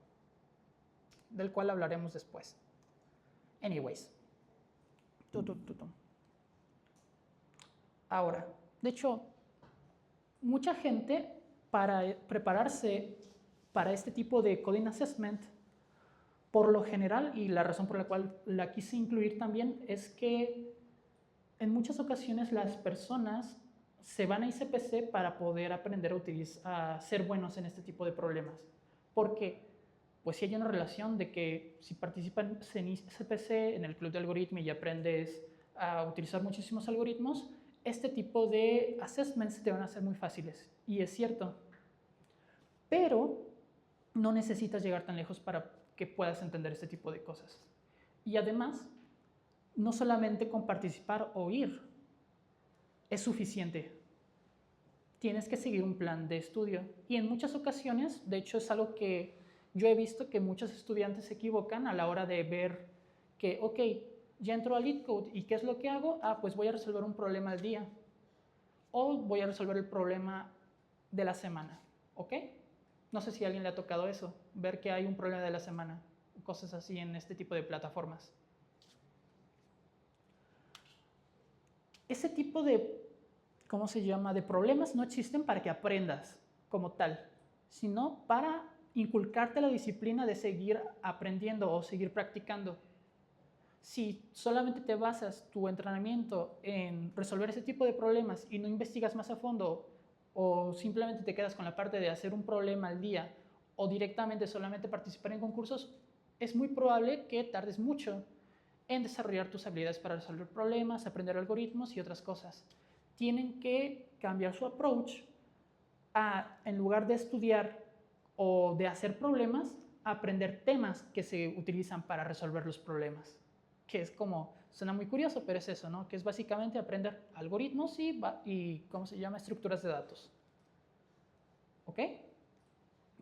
Speaker 1: del cual hablaremos después. Anyways. Ahora, de hecho, mucha gente para prepararse para este tipo de coding assessment, por lo general, y la razón por la cual la quise incluir también, es que en muchas ocasiones las personas se van a ICPC para poder aprender a ser buenos en este tipo de problemas. Porque pues sí hay una relación de que si participas en ICPC, en el club de algoritmos y aprendes a utilizar muchísimos algoritmos, este tipo de assessments te van a ser muy fáciles. Y es cierto. Pero no necesitas llegar tan lejos para que puedas entender este tipo de cosas. Y además, no solamente con participar o ir es suficiente. Tienes que seguir un plan de estudio. Y en muchas ocasiones, de hecho es algo que yo he visto que muchos estudiantes se equivocan a la hora de ver que, ok, ya entro a LeetCode y ¿qué es lo que hago? Ah, pues voy a resolver un problema al día. O voy a resolver el problema de la semana. ¿Ok? No sé si a alguien le ha tocado eso, ver que hay un problema de la semana, cosas así en este tipo de plataformas. Ese tipo de, ¿cómo se llama?, de problemas no existen para que aprendas como tal, sino para inculcarte la disciplina de seguir aprendiendo o seguir practicando. Si solamente te basas tu entrenamiento en resolver ese tipo de problemas y no investigas más a fondo, o simplemente te quedas con la parte de hacer un problema al día o directamente solamente participar en concursos, es muy probable que tardes mucho en desarrollar tus habilidades para resolver problemas, aprender algoritmos y otras cosas. Tienen que cambiar su approach a, en lugar de estudiar o de hacer problemas, aprender temas que se utilizan para resolver los problemas. Que es como, suena muy curioso, pero es eso, ¿no? Que es básicamente aprender algoritmos y ¿cómo se llama?, estructuras de datos. ¿Ok?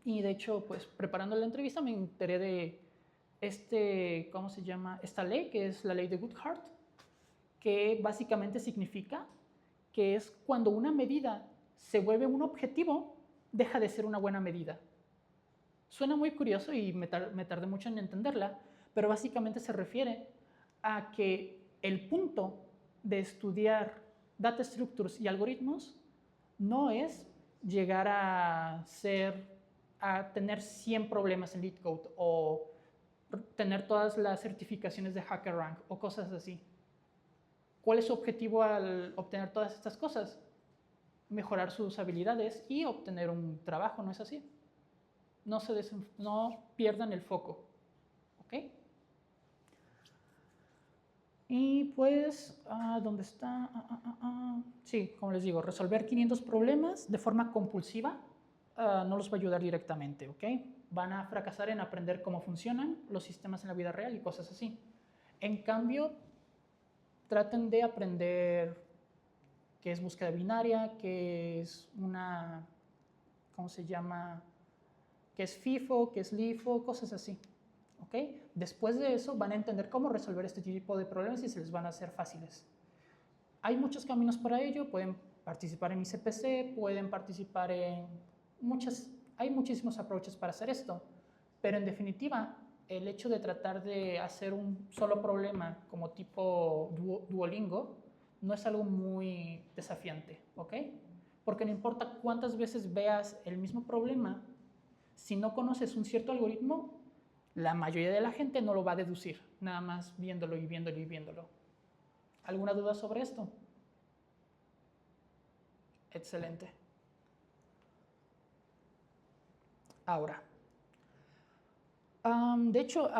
Speaker 1: Y de hecho, pues preparando la entrevista me enteré de ¿cómo se llama?, esta ley, que es la ley de Goodhart, que básicamente significa que es cuando una medida se vuelve un objetivo, deja de ser una buena medida. Suena muy curioso y me tardé mucho en entenderla, pero básicamente se refiere a que el punto de estudiar data structures y algoritmos no es llegar a tener 100 problemas en LeetCode o tener todas las certificaciones de HackerRank o cosas así. ¿Cuál es su objetivo al obtener todas estas cosas? Mejorar sus habilidades y obtener un trabajo, ¿no es así? No pierdan el foco. ¿Ok? Y pues, ¿dónde está? Sí, como les digo, resolver 500 problemas de forma compulsiva no los va a ayudar directamente, ¿ok? Van a fracasar en aprender cómo funcionan los sistemas en la vida real y cosas así. En cambio, traten de aprender qué es búsqueda binaria, qué es ¿cómo se llama?, qué es FIFO, qué es LIFO, cosas así. ¿Ok? Después de eso van a entender cómo resolver este tipo de problemas y se les van a hacer fáciles. Hay muchos caminos para ello, pueden participar en ICPC, pueden participar en hay muchísimos approaches para hacer esto, pero en definitiva, el hecho de tratar de hacer un solo problema como tipo Duolingo no es algo muy desafiante, ¿ok? Porque no importa cuántas veces veas el mismo problema, si no conoces un cierto algoritmo, la mayoría de la gente no lo va a deducir, nada más viéndolo y viéndolo y viéndolo. ¿Alguna duda sobre esto? Excelente. Ahora, de hecho,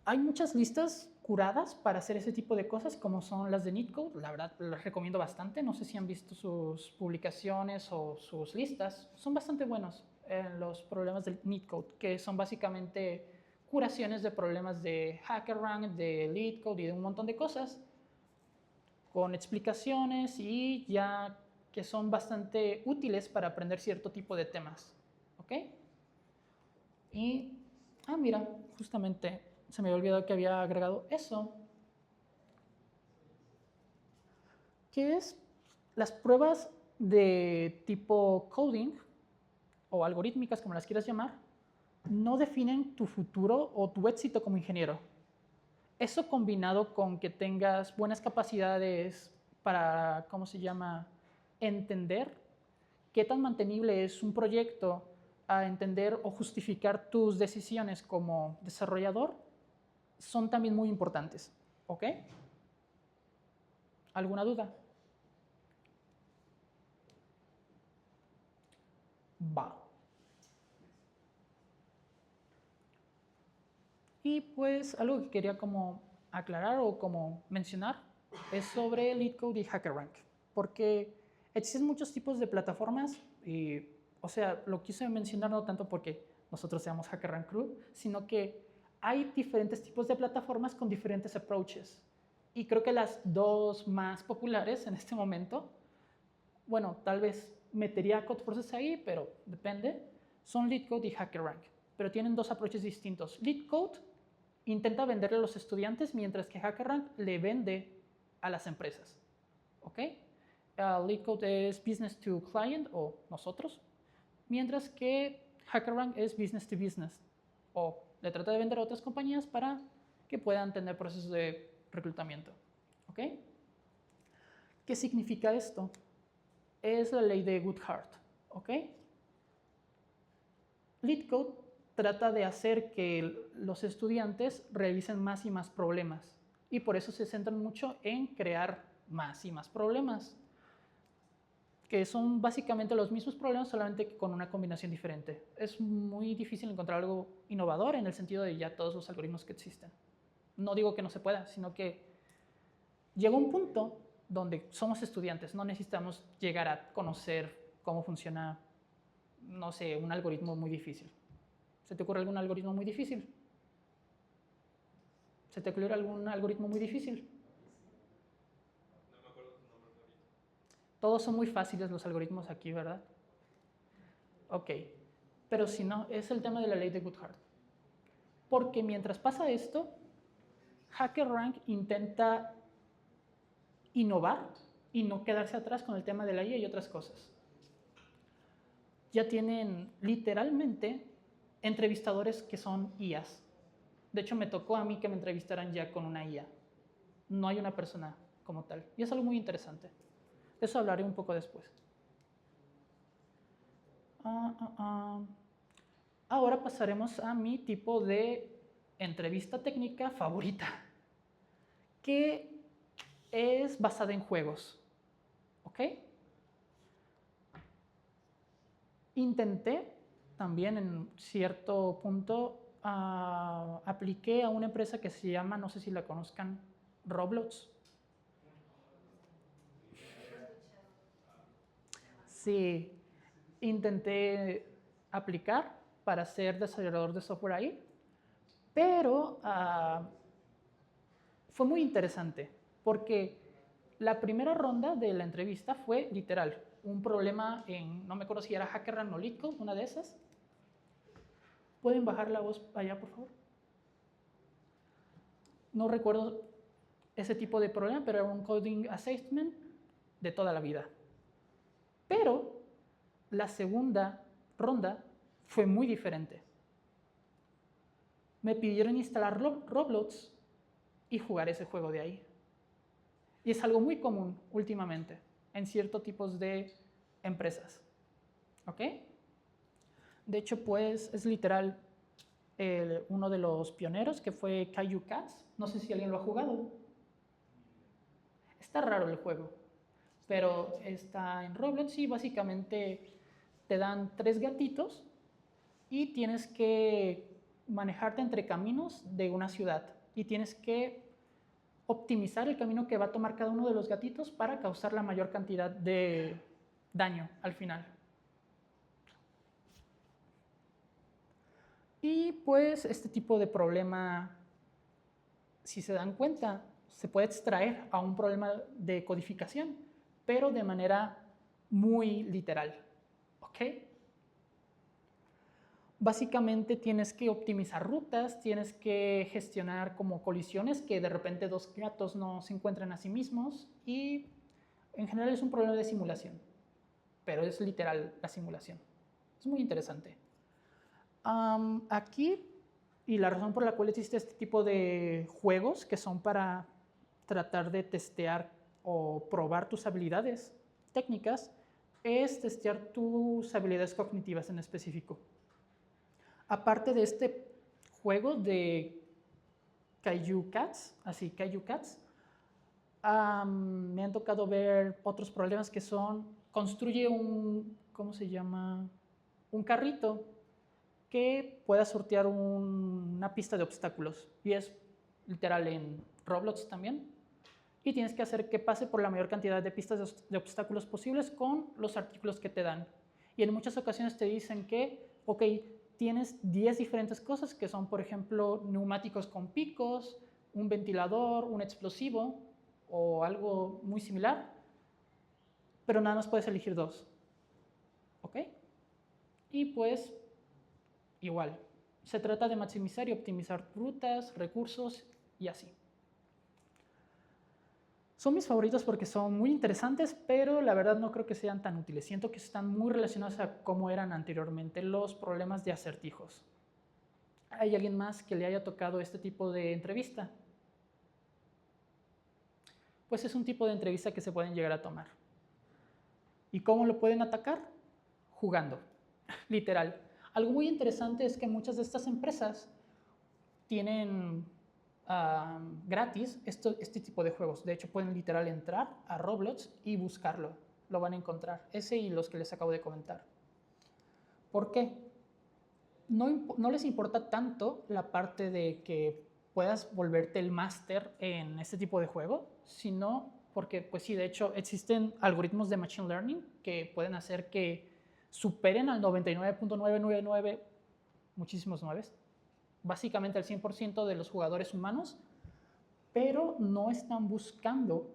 Speaker 1: hay muchas listas curadas para hacer ese tipo de cosas, como son las de NeetCode. La verdad, las recomiendo bastante. No sé si han visto sus publicaciones o sus listas. Son bastante buenos en los problemas del NeetCode, que son básicamente curaciones de problemas de HackerRank, de LeetCode y de un montón de cosas, con explicaciones y ya que son bastante útiles para aprender cierto tipo de temas. ¿Ok? Y, mira, justamente se me había olvidado que había agregado eso, que es las pruebas de tipo coding o algorítmicas, como las quieras llamar, no definen tu futuro o tu éxito como ingeniero. Eso combinado con que tengas buenas capacidades para, ¿cómo se llama?, entender qué tan mantenible es un proyecto, a entender o justificar tus decisiones como desarrollador, son también muy importantes. ¿Ok? ¿Alguna duda? Va. Y pues algo que quería como aclarar o como mencionar es sobre LeetCode y HackerRank, porque existen muchos tipos de plataformas y, o sea, lo quise mencionar no tanto porque nosotros seamos HackerRank Crew, sino que hay diferentes tipos de plataformas con diferentes approaches. Y creo que las dos más populares en este momento, bueno, tal vez metería CodeForces ahí, pero depende, son LeetCode y HackerRank. Pero tienen dos approaches distintos. LeetCode intenta venderle a los estudiantes, mientras que HackerRank le vende a las empresas. ¿Ok? LeetCode es business to client o nosotros, mientras que HackerRank es business to business o le trata de vender a otras compañías para que puedan tener procesos de reclutamiento. ¿Ok? ¿Qué significa esto? Es la ley de Goodhart. ¿Ok? LeetCode trata de hacer que los estudiantes realicen más y más problemas y por eso se centran mucho en crear más y más problemas, que son básicamente los mismos problemas, solamente que con una combinación diferente. Es muy difícil encontrar algo innovador en el sentido de ya todos los algoritmos que existen. No digo que no se pueda, sino que llega un punto donde somos estudiantes, no necesitamos llegar a conocer cómo funciona, no sé, un algoritmo muy difícil. ¿Se te ocurre algún algoritmo muy difícil? ¿Se te ocurre algún algoritmo muy difícil?
Speaker 5: No me acuerdo tu nombre ahorita.
Speaker 1: Todos son muy fáciles los algoritmos aquí, ¿verdad? Ok, pero si no, es el tema de la ley de Goodhart. Porque mientras pasa esto, HackerRank intenta innovar y no quedarse atrás con el tema de la IA y otras cosas. Ya tienen literalmente entrevistadores que son IAs. De hecho, me tocó a mí que me entrevistaran ya con una IA. No hay una persona como tal. Y es algo muy interesante. De eso hablaré un poco después. Ahora pasaremos a mi tipo de entrevista técnica favorita, que es basada en juegos. ¿Ok? Intenté también en cierto punto, apliqué a una empresa que se llama, no sé si la conozcan, Roblox. Sí, intenté aplicar para ser desarrollador de software ahí, pero fue muy interesante porque la primera ronda de la entrevista fue literal, un problema en, no me acuerdo si era HackerRank o LeetCode, una de esas. ¿Pueden bajar la voz allá, por favor? No recuerdo ese tipo de problema, pero era un coding assessment de toda la vida. Pero la segunda ronda fue muy diferente. Me pidieron instalar Roblox y jugar ese juego de ahí. Y es algo muy común últimamente en ciertos tipos de empresas. ¿Ok? De hecho, pues es literal uno de los pioneros que fue Kaiju Cats. No sé si alguien lo ha jugado. Está raro el juego, pero está en Roblox y básicamente te dan 3 gatitos y tienes que manejarte entre caminos de una ciudad y tienes que optimizar el camino que va a tomar cada uno de los gatitos para causar la mayor cantidad de daño al final. Y pues este tipo de problema, si se dan cuenta, se puede extraer a un problema de codificación, pero de manera muy literal. ¿Ok? Básicamente tienes que optimizar rutas, tienes que gestionar como colisiones, que de repente dos gatos no se encuentren a sí mismos, y en general es un problema de simulación, pero es literal la simulación. Es muy interesante. Aquí, y la razón por la cual existe este tipo de juegos, que son para tratar de testear o probar tus habilidades técnicas, es testear tus habilidades cognitivas en específico. Aparte de este juego de Kaiju Cats, me han tocado ver otros problemas que son, construye un, ¿cómo se llama? Un carrito que pueda sortear una pista de obstáculos. Y es literal en Roblox también. Y tienes que hacer que pase por la mayor cantidad de pistas de obstáculos posibles con los artículos que te dan. Y en muchas ocasiones te dicen que, ok, tienes 10 diferentes cosas que son, por ejemplo, neumáticos con picos, un ventilador, un explosivo o algo muy similar, pero nada más puedes elegir 2. ¿Ok? Y pues, igual, se trata de maximizar y optimizar rutas, recursos y así. Son mis favoritos porque son muy interesantes, pero la verdad no creo que sean tan útiles. Siento que están muy relacionados a cómo eran anteriormente los problemas de acertijos. ¿Hay alguien más que le haya tocado este tipo de entrevista? Pues es un tipo de entrevista que se pueden llegar a tomar. ¿Y cómo lo pueden atacar? Jugando, literal. Algo muy interesante es que muchas de estas empresas tienen gratis este tipo de juegos. De hecho, pueden literal entrar a Roblox y buscarlo. Lo van a encontrar. Ese y los que les acabo de comentar. ¿Por qué? No les importa tanto la parte de que puedas volverte el máster en este tipo de juego, sino porque, pues sí, de hecho, existen algoritmos de Machine Learning que pueden hacer que superen al 99.999, muchísimos nueves, básicamente al 100% de los jugadores humanos, pero no están buscando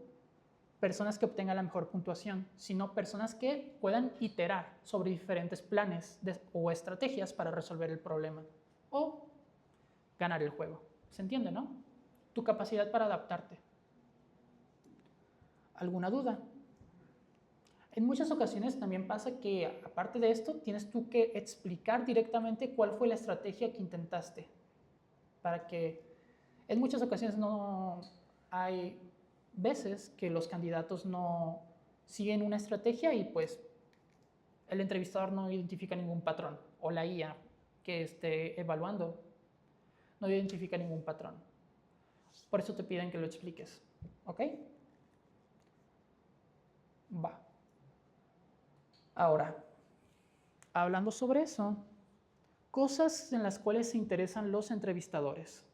Speaker 1: personas que obtengan la mejor puntuación, sino personas que puedan iterar sobre diferentes planes o estrategias para resolver el problema o ganar el juego. ¿Se entiende, no? Tu capacidad para adaptarte. ¿Alguna duda? En muchas ocasiones también pasa que, aparte de esto, tienes tú que explicar directamente cuál fue la estrategia que intentaste. Para que en muchas ocasiones no hay veces que los candidatos no siguen una estrategia y pues el entrevistador no identifica ningún patrón o la IA que esté evaluando no identifica ningún patrón. Por eso te piden que lo expliques. ¿Ok? Va. Ahora, hablando sobre eso, cosas en las cuales se interesan los entrevistadores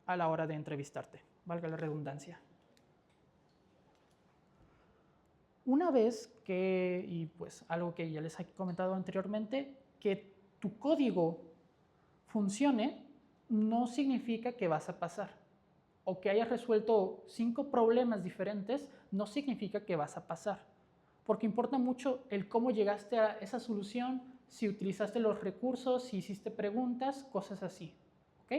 Speaker 1: a la hora de entrevistarte, valga la redundancia. Una vez que, y pues algo que ya les he comentado anteriormente, que tu código funcione, no significa que vas a pasar. O que hayas resuelto 5 problemas diferentes, no significa que vas a pasar. Porque importa mucho el cómo llegaste a esa solución, si utilizaste los recursos, si hiciste preguntas, cosas así. ¿Ok?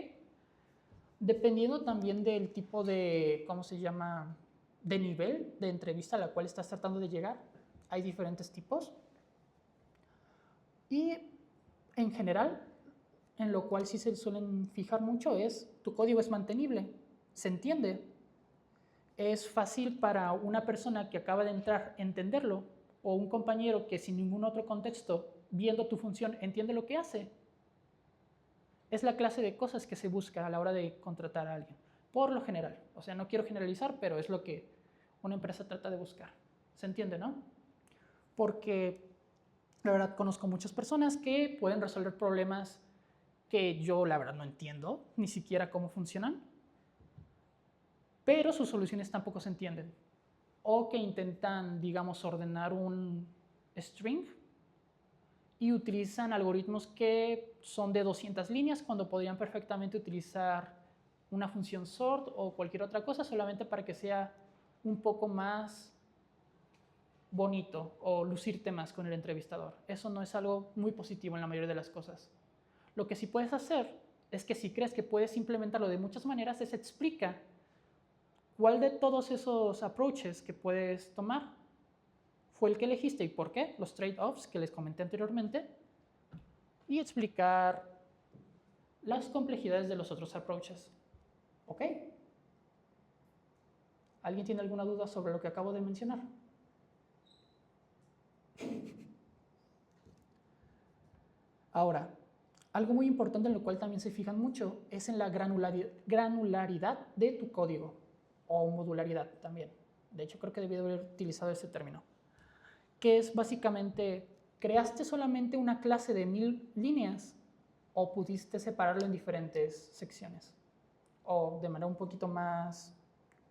Speaker 1: Dependiendo también del tipo de, ¿cómo se llama?, de nivel de entrevista a la cual estás tratando de llegar. Hay diferentes tipos. Y en general, en lo cual sí se suelen fijar mucho es, tu código es mantenible, se entiende. Es fácil para una persona que acaba de entrar entenderlo, o un compañero que sin ningún otro contexto, viendo tu función, entiende lo que hace. Es la clase de cosas que se busca a la hora de contratar a alguien, por lo general. O sea, no quiero generalizar, pero es lo que una empresa trata de buscar. ¿Se entiende, no? Porque La verdad, conozco muchas personas que pueden resolver problemas que yo, la verdad, no entiendo ni siquiera cómo funcionan, pero sus soluciones tampoco se entienden. O que intentan, digamos, ordenar un string y utilizan algoritmos que son de 200 líneas cuando podrían perfectamente utilizar una función sort o cualquier otra cosa solamente para que sea un poco más bonito o lucirte más con el entrevistador. Eso no es algo muy positivo en la mayoría de las cosas. Lo que sí puedes hacer es que si crees que puedes implementarlo de muchas maneras, es explica cuál de todos esos approaches que puedes tomar fue el que elegiste y por qué, los trade-offs que les comenté anteriormente, y explicar las complejidades de los otros approaches. ¿Ok? ¿Alguien tiene alguna duda sobre lo que acabo de mencionar? Ahora, algo muy importante en lo cual también se fijan mucho es en la granularidad de tu código, o modularidad también. De hecho, creo que debí haber utilizado ese término. Que es básicamente, ¿creaste solamente una clase de 1000 líneas o pudiste separarlo en diferentes secciones? O de manera un poquito más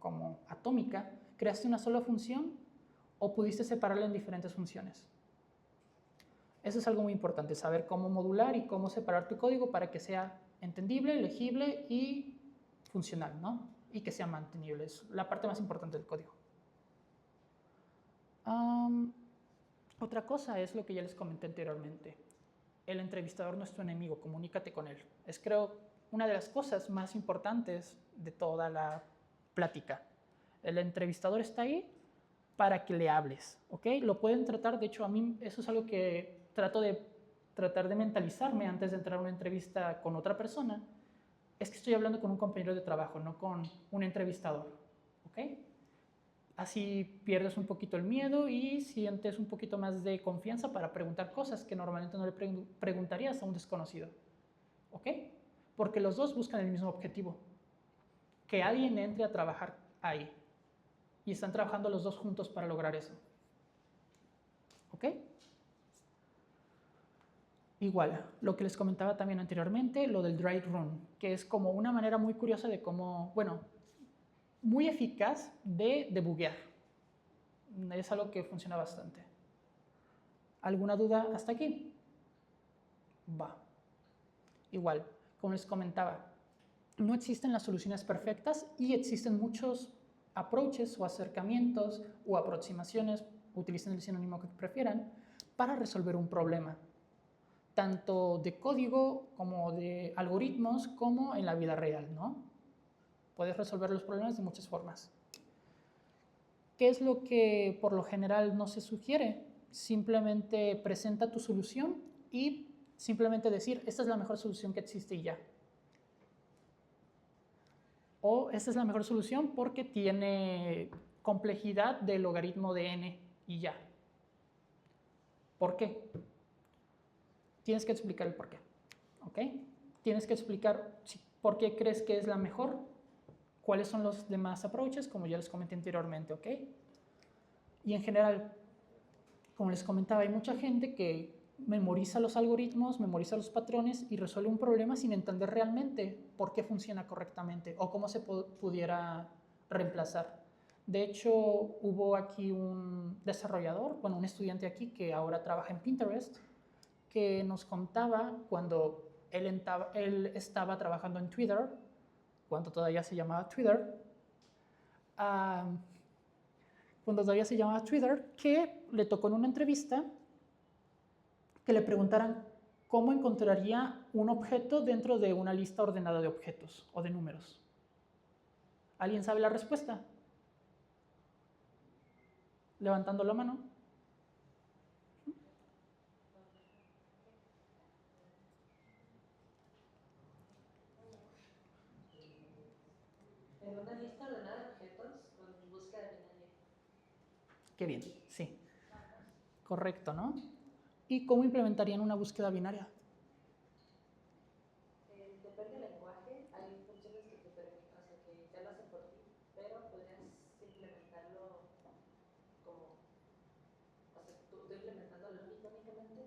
Speaker 1: como atómica, ¿creaste una sola función o pudiste separarla en diferentes funciones? Eso es algo muy importante, saber cómo modular y cómo separar tu código para que sea entendible, legible y funcional, ¿no? Y que sea mantenible. Es la parte más importante del código. Otra cosa es lo que ya les comenté anteriormente. El entrevistador no es tu enemigo, comunícate con él. Es, creo, una de las cosas más importantes de toda la plática. El entrevistador está ahí para que le hables, ¿ok? Lo pueden tratar, de hecho, a mí eso es algo que tratar de mentalizarme antes de entrar a una entrevista con otra persona, es que estoy hablando con un compañero de trabajo, no con un entrevistador, ¿ok? Así pierdes un poquito el miedo y sientes un poquito más de confianza para preguntar cosas que normalmente no le preguntarías a un desconocido, ¿ok? Porque los dos buscan el mismo objetivo, que alguien entre a trabajar ahí. Y están trabajando los dos juntos para lograr eso. ¿Ok? Igual, lo que les comentaba también anteriormente, lo del dry run, que es como una manera muy curiosa de cómo, bueno, muy eficaz de debuguear. Es algo que funciona bastante. ¿Alguna duda hasta aquí? Va. Igual, como les comentaba, no existen las soluciones perfectas y existen muchos approaches o acercamientos o aproximaciones, utilicen el sinónimo que prefieran, para resolver un problema, tanto de código como de algoritmos como en la vida real, ¿no? Puedes resolver los problemas de muchas formas. ¿Qué es lo que por lo general no se sugiere? Simplemente presenta tu solución y simplemente decir, esta es la mejor solución que existe y ya. O esta es la mejor solución porque tiene complejidad del logaritmo de n y ya. ¿Por qué? Tienes que explicar el por qué. ¿Ok? Tienes que explicar por qué crees que es la mejor, cuáles son los demás approaches, como ya les comenté anteriormente. ¿Ok? Y en general, como les comentaba, hay mucha gente que memoriza los algoritmos, memoriza los patrones y resuelve un problema sin entender realmente por qué funciona correctamente o cómo se pudiera reemplazar. De hecho, hubo aquí un desarrollador, bueno, un estudiante aquí que ahora trabaja en Pinterest, que nos contaba cuando él estaba trabajando en Twitter, cuando todavía se llamaba Twitter, que le tocó en una entrevista que le preguntaran cómo encontraría un objeto dentro de una lista ordenada de objetos o de números. ¿Alguien sabe la respuesta? Levantando la mano.
Speaker 7: En una lista ordenada de objetos con búsqueda binaria.
Speaker 1: Qué bien, sí. Correcto, ¿no? ¿Y cómo implementarían una búsqueda binaria?
Speaker 7: Depende del lenguaje, hay funciones que te permiten, o sea, que ya lo hacen por ti, pero podrías implementarlo como, o sea, tú implementándolo únicamente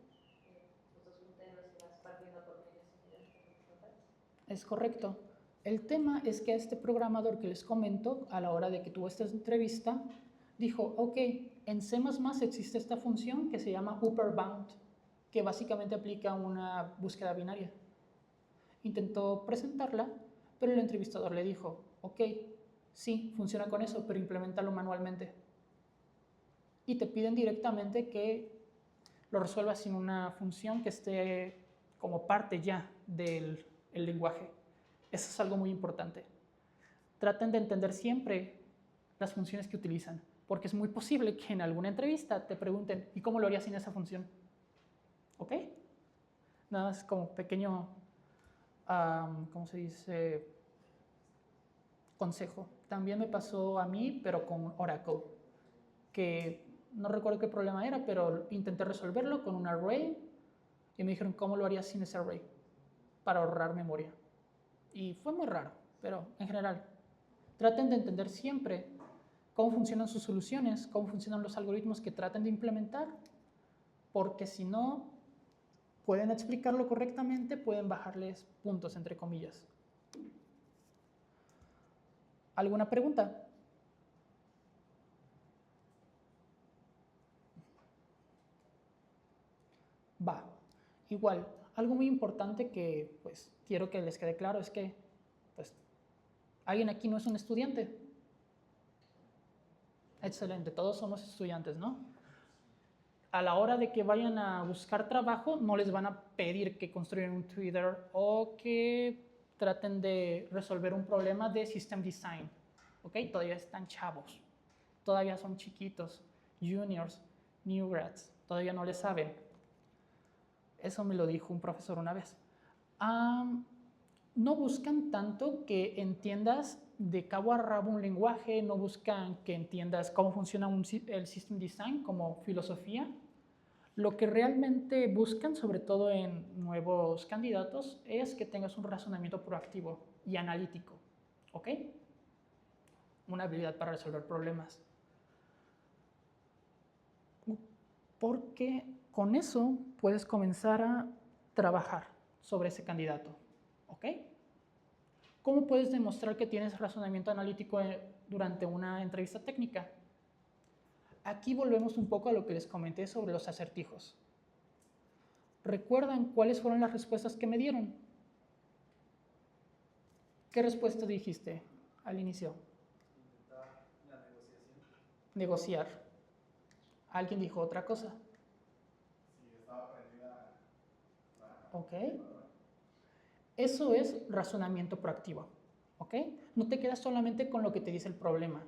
Speaker 1: Es correcto. El tema es que este programador que les comento, a la hora de que tuvo esta entrevista, dijo, ok, en C++ existe esta función que se llama upper bound, que básicamente aplica una búsqueda binaria. Intentó presentarla, pero el entrevistador le dijo, ok, sí, funciona con eso, pero implementalo manualmente. Y te piden directamente que lo resuelvas sin una función que esté como parte ya del lenguaje. Eso es algo muy importante. Traten de entender siempre las funciones que utilizan, porque es muy posible que en alguna entrevista te pregunten, ¿y cómo lo harías sin esa función? ¿Ok? Nada más como pequeño, ¿cómo se dice? Consejo. También me pasó a mí, pero con Oracle, que no recuerdo qué problema era, pero intenté resolverlo con un array y me dijeron, ¿cómo lo harías sin ese array? Para ahorrar memoria. Y fue muy raro, pero en general, traten de entender siempre cómo funcionan sus soluciones, cómo funcionan los algoritmos que traten de implementar, porque si no pueden explicarlo correctamente, pueden bajarles puntos, entre comillas. ¿Alguna pregunta? Va. Igual, algo muy importante que pues quiero que les quede claro es que pues, ¿alguien aquí no es un estudiante? Excelente, todos somos estudiantes, ¿no? A la hora de que vayan a buscar trabajo, no les van a pedir que construyan un Twitter o que traten de resolver un problema de System Design, ¿ok? Todavía están chavos, todavía son chiquitos, juniors, new grads, todavía no les saben. Eso me lo dijo un profesor una vez. No buscan tanto que entiendas de cabo a rabo un lenguaje, no buscan que entiendas cómo funciona el System Design como filosofía. Lo que realmente buscan, sobre todo en nuevos candidatos, es que tengas un razonamiento proactivo y analítico, ¿ok? Una habilidad para resolver problemas. Porque con eso puedes comenzar a trabajar sobre ese candidato, ¿ok? ¿Cómo puedes demostrar que tienes razonamiento analítico durante una entrevista técnica? Aquí volvemos un poco a lo que les comenté sobre los acertijos. ¿Recuerdan cuáles fueron las respuestas que me dieron? ¿Qué respuesta dijiste al inicio?
Speaker 5: Intentar la negociación.
Speaker 1: Negociar. ¿Alguien dijo otra cosa?
Speaker 5: Sí, estaba prendida la...
Speaker 1: Ok. Eso es razonamiento proactivo, ¿ok? No te quedas solamente con lo que te dice el problema.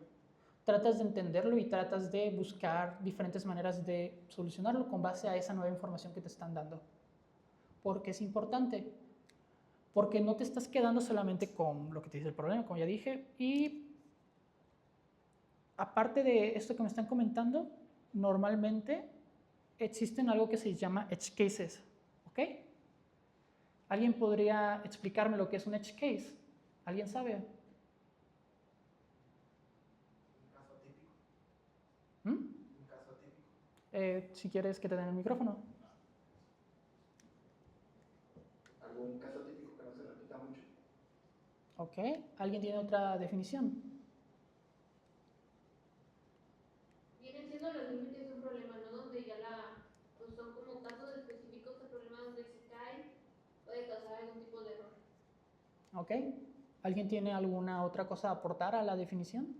Speaker 1: Tratas de entenderlo y tratas de buscar diferentes maneras de solucionarlo con base a esa nueva información que te están dando. ¿Por qué es importante? Porque no te estás quedando solamente con lo que te dice el problema, como ya dije, y aparte de esto que me están comentando, normalmente existen algo que se llama edge cases, ¿ok? ¿Alguien podría explicarme lo que es un edge case? ¿Alguien sabe?
Speaker 5: Un caso típico.
Speaker 1: ¿Mm?
Speaker 5: Un caso típico.
Speaker 1: Si quieres que te den el micrófono.
Speaker 3: ¿Algún caso típico que no se repita mucho?
Speaker 1: ¿Ok? ¿Alguien tiene otra definición?
Speaker 4: Vienen siendo los límites de un problema, ¿no? Donde ya pues son como casos específicos de problemas donde se cae, puede causar algún tipo de error.
Speaker 1: ¿Ok? ¿Alguien tiene alguna otra cosa a aportar a la definición?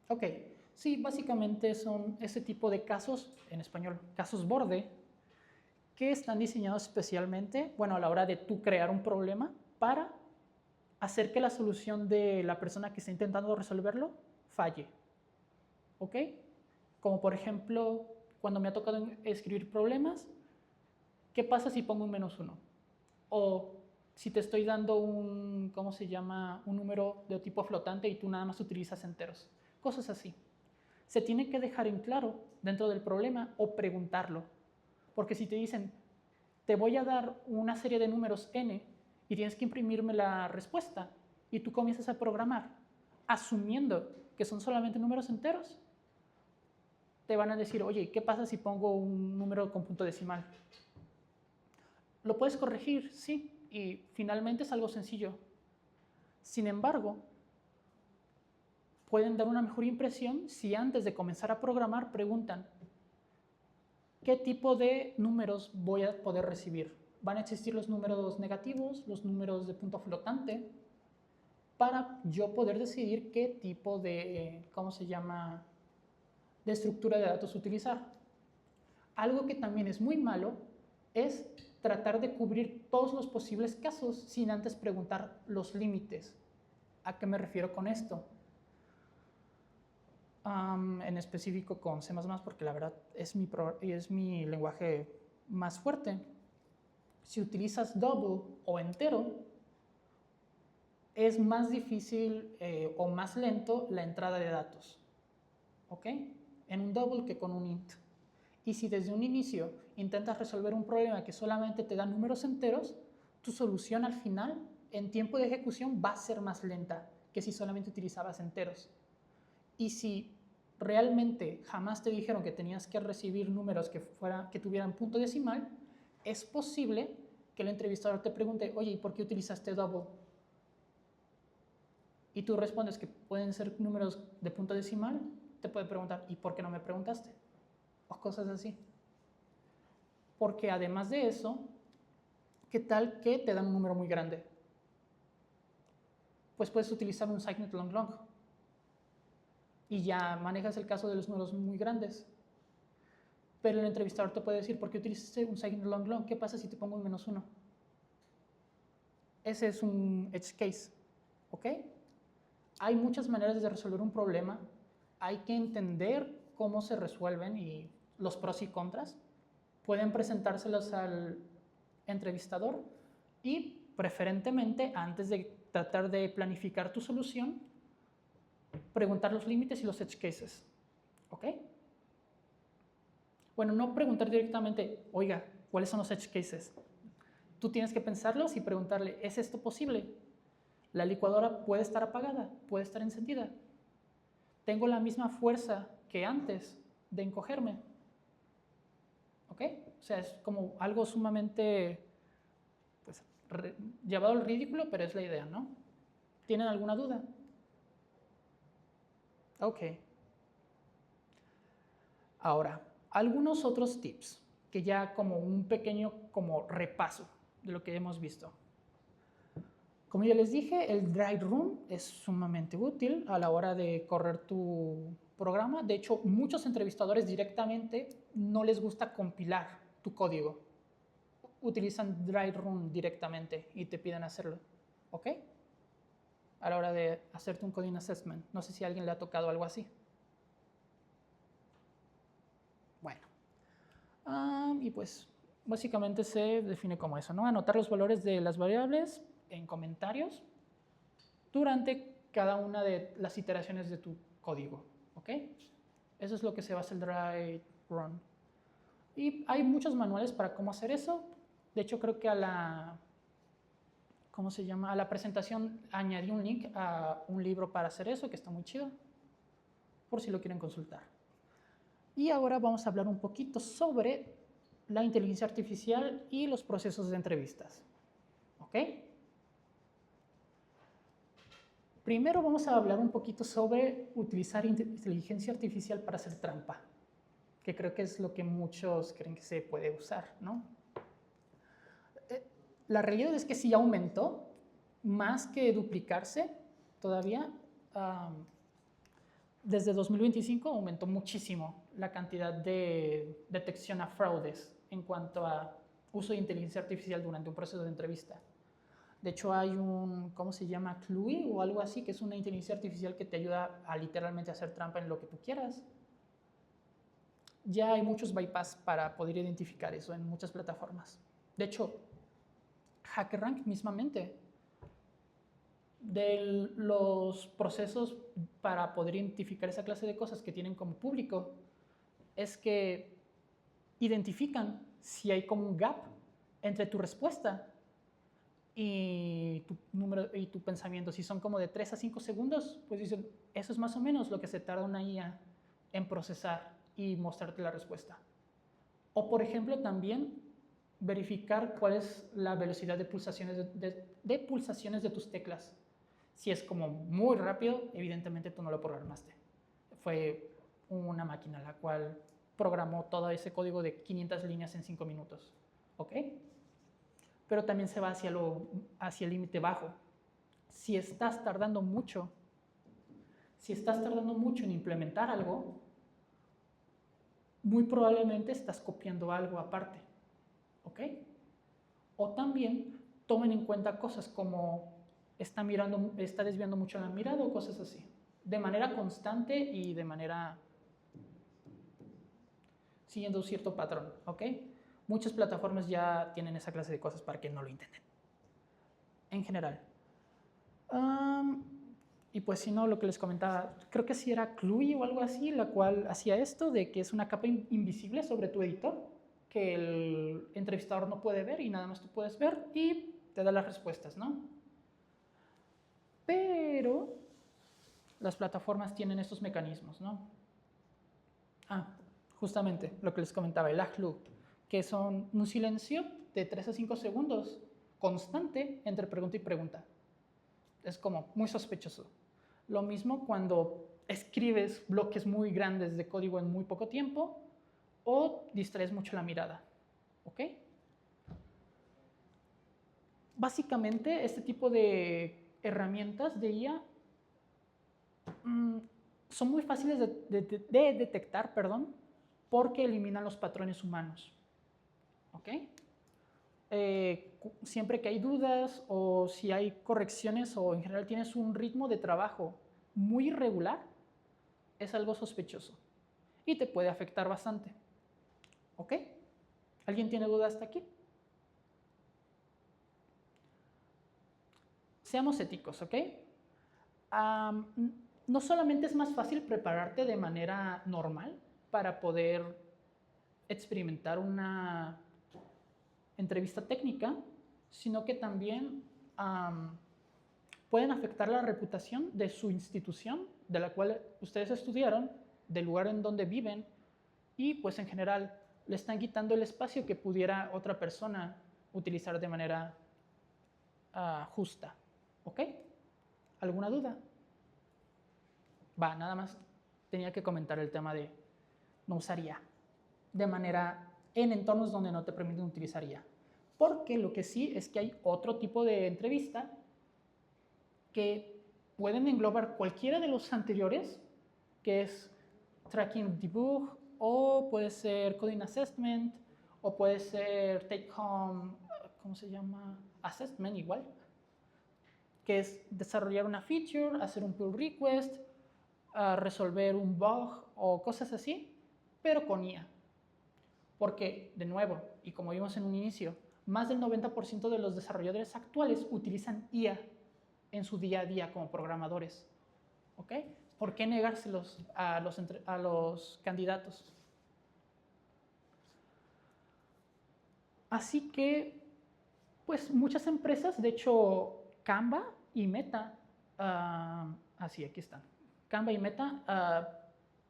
Speaker 1: Ok, sí, básicamente son ese tipo de casos, en español, casos borde, que están diseñados especialmente, bueno, a la hora de tú crear un problema para hacer que la solución de la persona que está intentando resolverlo falle. ¿Ok? Como por ejemplo, cuando me ha tocado escribir problemas, ¿qué pasa si pongo un -1? O si te estoy dando un, ¿cómo se llama? Un número de tipo flotante y tú nada más utilizas enteros. Cosas así. Se tiene que dejar en claro dentro del problema o preguntarlo. Porque si te dicen, te voy a dar una serie de números n y tienes que imprimirme la respuesta y tú comienzas a programar asumiendo que son solamente números enteros, te van a decir, oye, ¿qué pasa si pongo un número con punto decimal? ¿Lo puedes corregir? Sí, y finalmente es algo sencillo. Sin embargo, pueden dar una mejor impresión si antes de comenzar a programar preguntan ¿qué tipo de números voy a poder recibir? ¿Van a existir los números negativos, los números de punto flotante? Para yo poder decidir qué tipo de, de estructura de datos utilizar. Algo que también es muy malo es tratar de cubrir todos los posibles casos sin antes preguntar los límites. ¿A qué me refiero con esto? En específico con C++, porque la verdad es mi lenguaje más fuerte. Si utilizas double o entero, es más difícil o más lento la entrada de datos, ¿ok? En un double que con un int. Y si desde un inicio intentas resolver un problema que solamente te da números enteros, tu solución al final, en tiempo de ejecución, va a ser más lenta que si solamente utilizabas enteros. Y si realmente jamás te dijeron que tenías que recibir números que tuvieran punto decimal, es posible que el entrevistador te pregunte, oye, ¿y por qué utilizaste double? Y tú respondes que pueden ser números de punto decimal, te puede preguntar, ¿y por qué no me preguntaste? O cosas así. Porque además de eso, ¿qué tal que te dan un número muy grande? Pues puedes utilizar un scikit long long. Y ya manejas el caso de los números muy grandes. Pero el entrevistador te puede decir, ¿por qué utilizaste un scikit long long? ¿Qué pasa si te pongo un -1? Ese es un edge case, ¿ok? Hay muchas maneras de resolver un problema. Hay que entender cómo se resuelven y los pros y contras. Pueden presentárselos al entrevistador y preferentemente, antes de tratar de planificar tu solución, preguntar los límites y los edge cases, ¿ok? Bueno, no preguntar directamente, oiga, ¿cuáles son los edge cases? Tú tienes que pensarlos y preguntarle, ¿es esto posible? La licuadora puede estar apagada, puede estar encendida. Tengo la misma fuerza que antes de encogerme, ¿ok? O sea, es como algo sumamente pues, llevado al ridículo, pero es la idea, ¿no? ¿Tienen alguna duda? Ok. Ahora, algunos otros tips, que ya como un pequeño repaso de lo que hemos visto. Como ya les dije, el dry run es sumamente útil a la hora de correr tu programa. De hecho, muchos entrevistadores directamente no les gusta compilar tu código. Utilizan dry run directamente y te piden hacerlo, ¿ok? A la hora de hacerte un coding assessment. No sé si a alguien le ha tocado algo así. Bueno, y pues básicamente se define como eso, ¿no? Anotar los valores de las variables en comentarios durante cada una de las iteraciones de tu código, ¿ok? Eso es lo que se basa el dry run. Y hay muchos manuales para cómo hacer eso. De hecho, creo que a la presentación añadí un link a un libro para hacer eso, que está muy chido, por si lo quieren consultar. Y ahora vamos a hablar un poquito sobre la inteligencia artificial y los procesos de entrevistas, ¿ok? Primero vamos a hablar un poquito sobre utilizar inteligencia artificial para hacer trampa, que creo que es lo que muchos creen que se puede usar, ¿no? La realidad es que sí aumentó, más que duplicarse todavía. Desde 2025 aumentó muchísimo la cantidad de detección a fraudes en cuanto a uso de inteligencia artificial durante un proceso de entrevista. De hecho, hay un, ¿cómo se llama? Cluey o algo así, que es una inteligencia artificial que te ayuda a literalmente hacer trampa en lo que tú quieras. Ya hay muchos bypass para poder identificar eso en muchas plataformas. De hecho, HackerRank mismamente, de los procesos para poder identificar esa clase de cosas que tienen como público, es que identifican si hay como un gap entre tu respuesta y tu pensamiento. Si son como de 3 a 5 segundos, pues dicen, eso es más o menos lo que se tarda una IA en procesar y mostrarte la respuesta. O por ejemplo también verificar cuál es la velocidad de pulsaciones de pulsaciones de tus teclas. Si es como muy rápido, evidentemente tú no lo programaste. Fue una máquina la cual programó todo ese código de 500 líneas en 5 minutos. ¿Ok? Pero también se va hacia el límite bajo. Si estás tardando mucho en implementar algo, muy probablemente estás copiando algo aparte. ¿Ok? O también tomen en cuenta cosas como está desviando mucho la mirada o cosas así. De manera constante y de manera siguiendo un cierto patrón. ¿Ok? Muchas plataformas ya tienen esa clase de cosas para que no lo intenten. En general. Y pues si no, lo que les comentaba, creo que sí era Cluey o algo así, la cual hacía esto de que es una capa invisible sobre tu editor, que el entrevistador no puede ver y nada más tú puedes ver y te da las respuestas, ¿no? Pero las plataformas tienen estos mecanismos, ¿no? Justamente lo que les comentaba, el lag loop, que son un silencio de 3 a 5 segundos constante entre pregunta y pregunta. Es como muy sospechoso. Lo mismo cuando escribes bloques muy grandes de código en muy poco tiempo o distraes mucho la mirada. ¿Ok? Básicamente, este tipo de herramientas de IA son muy fáciles de detectar, porque eliminan los patrones humanos. ¿Ok? Siempre que hay dudas o si hay correcciones o en general tienes un ritmo de trabajo muy irregular, es algo sospechoso y te puede afectar bastante. ¿Ok? ¿Alguien tiene duda hasta aquí? Seamos éticos, ¿ok? No solamente es más fácil prepararte de manera normal para poder experimentar una entrevista técnica, sino que también pueden afectar la reputación de su institución, de la cual ustedes estudiaron, del lugar en donde viven, y pues en general le están quitando el espacio que pudiera otra persona utilizar de manera justa. ¿Ok? ¿Alguna duda? Nada más tenía que comentar el tema de no usar IA de manera en entornos donde no te permiten utilizar IA. Porque lo que sí es que hay otro tipo de entrevista que pueden englobar cualquiera de los anteriores, que es Tracking Debug, o puede ser Coding Assessment, o puede ser Take Home, ¿cómo se llama? Assessment igual, que es desarrollar una feature, hacer un pull request, resolver un bug o cosas así, pero con IA. Porque, de nuevo, y como vimos en un inicio, más del 90% de los desarrolladores actuales utilizan IA en su día a día como programadores. ¿Ok? ¿Por qué negárselos a los candidatos? Así que, pues muchas empresas, de hecho, Canva y Meta, aquí están. Canva y Meta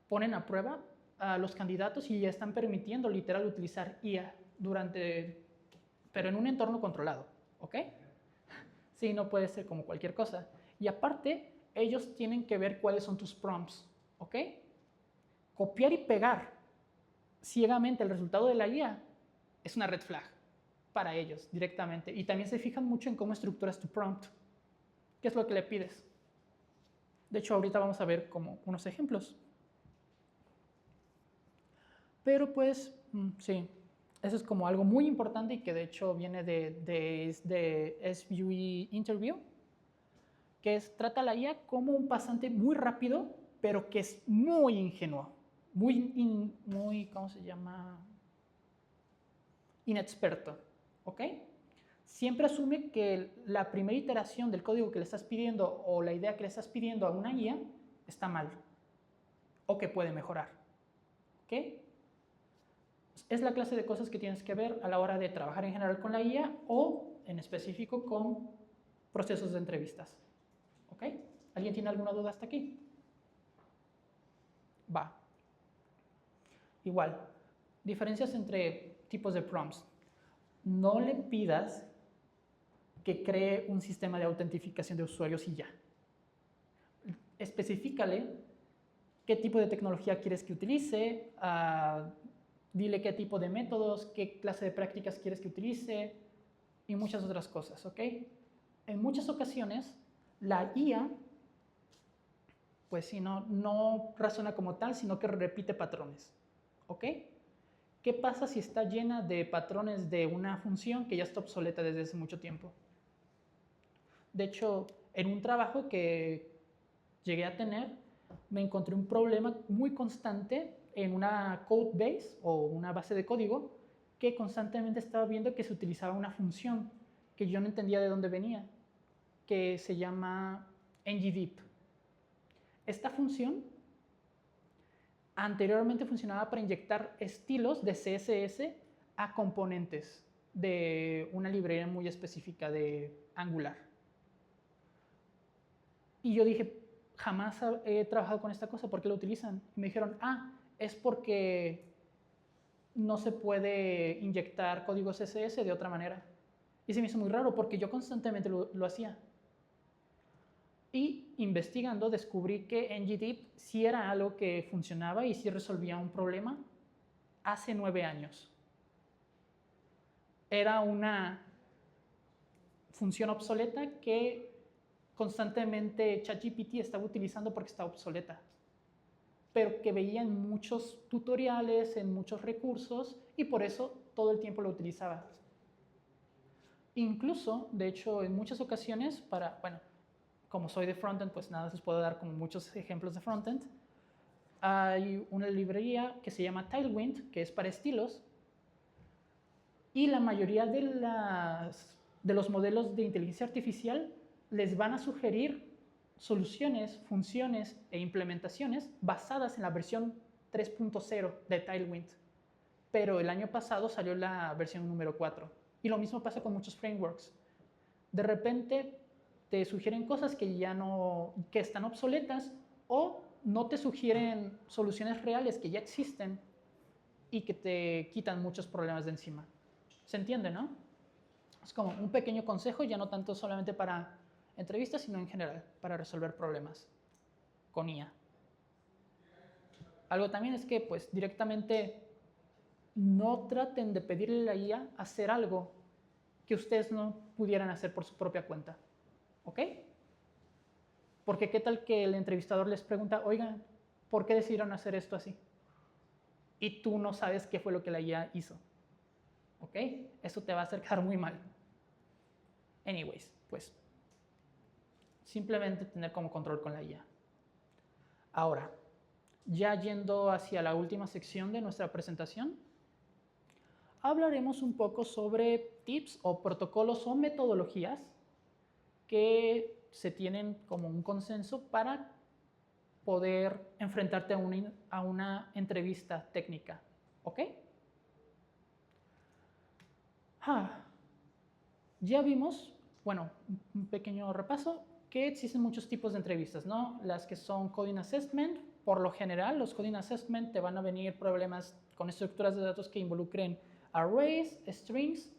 Speaker 1: ponen a prueba a los candidatos y ya están permitiendo literal utilizar IA pero en un entorno controlado, ¿ok? Sí, no puede ser como cualquier cosa. Y aparte, ellos tienen que ver cuáles son tus prompts, ¿ok? Copiar y pegar ciegamente el resultado de la IA es una red flag para ellos directamente. Y también se fijan mucho en cómo estructuras tu prompt. ¿Qué es lo que le pides? De hecho, ahorita vamos a ver como unos ejemplos. Pero pues, sí, eso es como algo muy importante y que de hecho viene de SVE Interview, que trata la IA como un pasante muy rápido, pero que es muy ingenuo, muy ¿cómo se llama? Inexperto, ¿ok? Siempre asume que la primera iteración del código que le estás pidiendo o la idea que le estás pidiendo a una IA está mal o que puede mejorar, ¿ok? Es la clase de cosas que tienes que ver a la hora de trabajar en general con la IA o en específico con procesos de entrevistas. ¿Ok? ¿Alguien tiene alguna duda hasta aquí? Igual, diferencias entre tipos de prompts. no le pidas que cree un sistema de autentificación de usuarios y ya. Especifícale qué tipo de tecnología quieres que utilice, dile qué tipo de métodos, qué clase de prácticas quieres que utilice y muchas otras cosas, ¿ok? En muchas ocasiones, la IA, pues sí, no razona como tal, sino que repite patrones, ¿ok? ¿Qué pasa si está llena de patrones de una función que ya está obsoleta desde hace mucho tiempo? De hecho, en un trabajo que llegué a tener, me encontré un problema muy constante en una code base o una base de código que constantemente estaba viendo que se utilizaba una función que yo no entendía de dónde venía, que se llama ngDeep. Esta función anteriormente funcionaba para inyectar estilos de CSS a componentes de una librería muy específica de Angular. Y yo dije, jamás he trabajado con esta cosa, ¿por qué lo utilizan? Y me dijeron, es porque no se puede inyectar código CSS de otra manera. Y se me hizo muy raro porque yo constantemente lo hacía. Y investigando descubrí que ngDeep sí era algo que funcionaba y sí resolvía un problema hace 9 años. Era una función obsoleta que constantemente ChatGPT estaba utilizando porque estaba obsoleta, pero que veía en muchos tutoriales, en muchos recursos, y por eso todo el tiempo lo utilizaba. Incluso, de hecho, en muchas ocasiones, como soy de frontend, pues nada, les puedo dar como muchos ejemplos de frontend. Hay una librería que se llama Tailwind, que es para estilos, y la mayoría de los modelos de inteligencia artificial les van a sugerir soluciones, funciones e implementaciones basadas en la versión 3.0 de Tailwind. Pero el año pasado salió la versión número 4. Y lo mismo pasa con muchos frameworks. De repente te sugieren cosas que están obsoletas, o no te sugieren soluciones reales que ya existen y que te quitan muchos problemas de encima. ¿Se entiende, no? Es como un pequeño consejo, ya no tanto solamente para entrevistas, sino en general, para resolver problemas con IA. Algo también es que, pues, directamente no traten de pedirle a la IA hacer algo que ustedes no pudieran hacer por su propia cuenta. ¿Ok? Porque qué tal que el entrevistador les pregunta, oigan, ¿por qué decidieron hacer esto así? Y tú no sabes qué fue lo que la IA hizo. ¿Ok? Eso te va a hacer quedar muy mal. Anyways, pues, simplemente tener como control con la IA. Ahora, ya yendo hacia la última sección de nuestra presentación, hablaremos un poco sobre tips o protocolos o metodologías que se tienen como un consenso para poder enfrentarte a una entrevista técnica. ¿Ok? Ya vimos, bueno, un pequeño repaso, que existen muchos tipos de entrevistas, ¿no? Las que son coding assessment, por lo general, los coding assessment te van a venir problemas con estructuras de datos que involucren arrays, strings,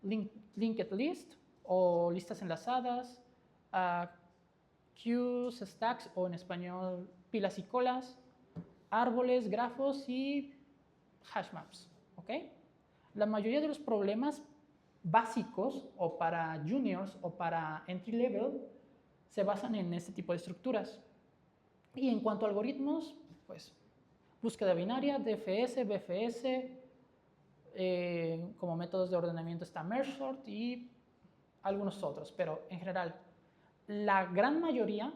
Speaker 1: linked list o listas enlazadas, queues, stacks o en español pilas y colas, árboles, grafos y hash maps, ¿ok? La mayoría de los problemas básicos o para juniors o para entry level se basan en este tipo de estructuras. Y en cuanto a algoritmos, pues búsqueda binaria, DFS, BFS, como métodos de ordenamiento está Merge Sort y algunos otros, pero en general la gran mayoría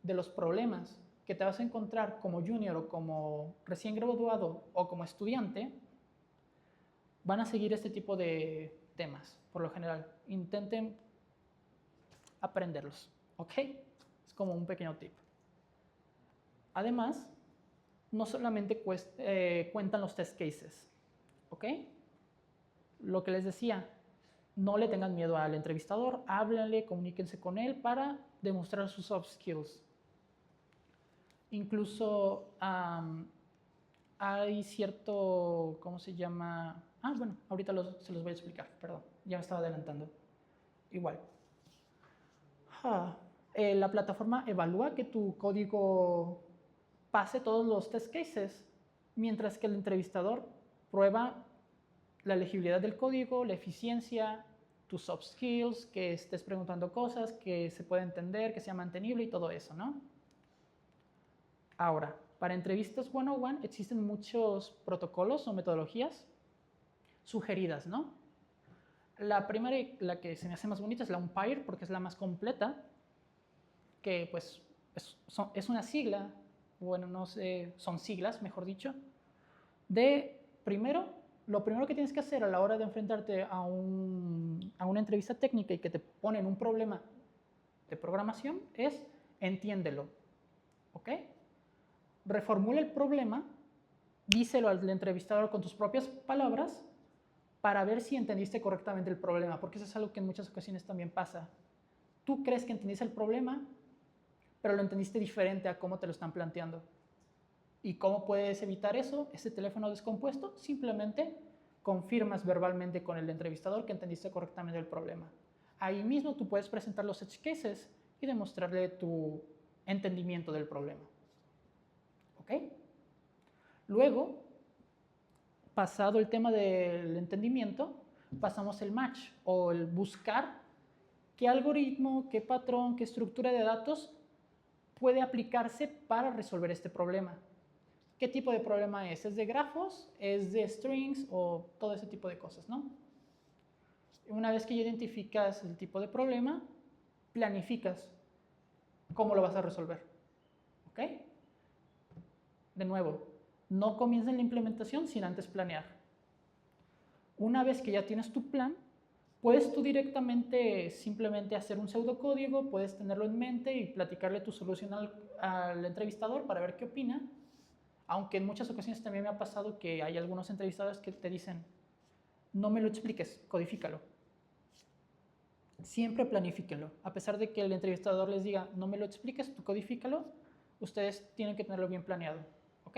Speaker 1: de los problemas que te vas a encontrar como junior o como recién graduado o como estudiante van a seguir este tipo de temas, por lo general. Intenten aprenderlos, ¿ok? Es como un pequeño tip. Además, no solamente cuentan los test cases, ¿ok? Lo que les decía, no le tengan miedo al entrevistador, háblenle, comuníquense con él para demostrar sus soft skills. Incluso hay cierto, ¿cómo se llama? Bueno, ahorita se los voy a explicar, perdón, ya me estaba adelantando. Igual. La plataforma evalúa que tu código pase todos los test cases, mientras que el entrevistador prueba la legibilidad del código, la eficiencia, tus soft skills, que estés preguntando cosas, que se pueda entender, que sea mantenible y todo eso, ¿no? Ahora, para entrevistas one-on-one existen muchos protocolos o metodologías sugeridas, ¿no? La primera y la que se me hace más bonita es la Umpire, porque es la más completa, que pues es una sigla, bueno, no sé, son siglas, mejor dicho, de lo primero que tienes que hacer a la hora de enfrentarte a una entrevista técnica y que te ponen un problema de programación es entiéndelo, ¿ok? Reformula el problema, díselo al entrevistador con tus propias palabras para ver si entendiste correctamente el problema, porque eso es algo que en muchas ocasiones también pasa. Tú crees que entendiste el problema, pero lo entendiste diferente a cómo te lo están planteando. ¿Y cómo puedes evitar eso? Ese teléfono descompuesto, simplemente confirmas verbalmente con el entrevistador que entendiste correctamente el problema. Ahí mismo tú puedes presentar los edge cases y demostrarle tu entendimiento del problema. ¿Ok? Luego, pasado el tema del entendimiento, pasamos el match o el buscar qué algoritmo, qué patrón, qué estructura de datos puede aplicarse para resolver este problema. ¿Qué tipo de problema es? ¿Es de grafos? ¿Es de strings? O todo ese tipo de cosas, ¿no? Una vez que ya identificas el tipo de problema, planificas cómo lo vas a resolver. ¿Ok? De nuevo, no comiences la implementación sin antes planear. Una vez que ya tienes tu plan, puedes tú directamente simplemente hacer un pseudocódigo, puedes tenerlo en mente y platicarle tu solución al entrevistador para ver qué opina. Aunque en muchas ocasiones también me ha pasado que hay algunos entrevistadores que te dicen, no me lo expliques, codifícalo. Siempre planifíquenlo. A pesar de que el entrevistador les diga, no me lo expliques, tú codifícalo, ustedes tienen que tenerlo bien planeado. ¿Ok?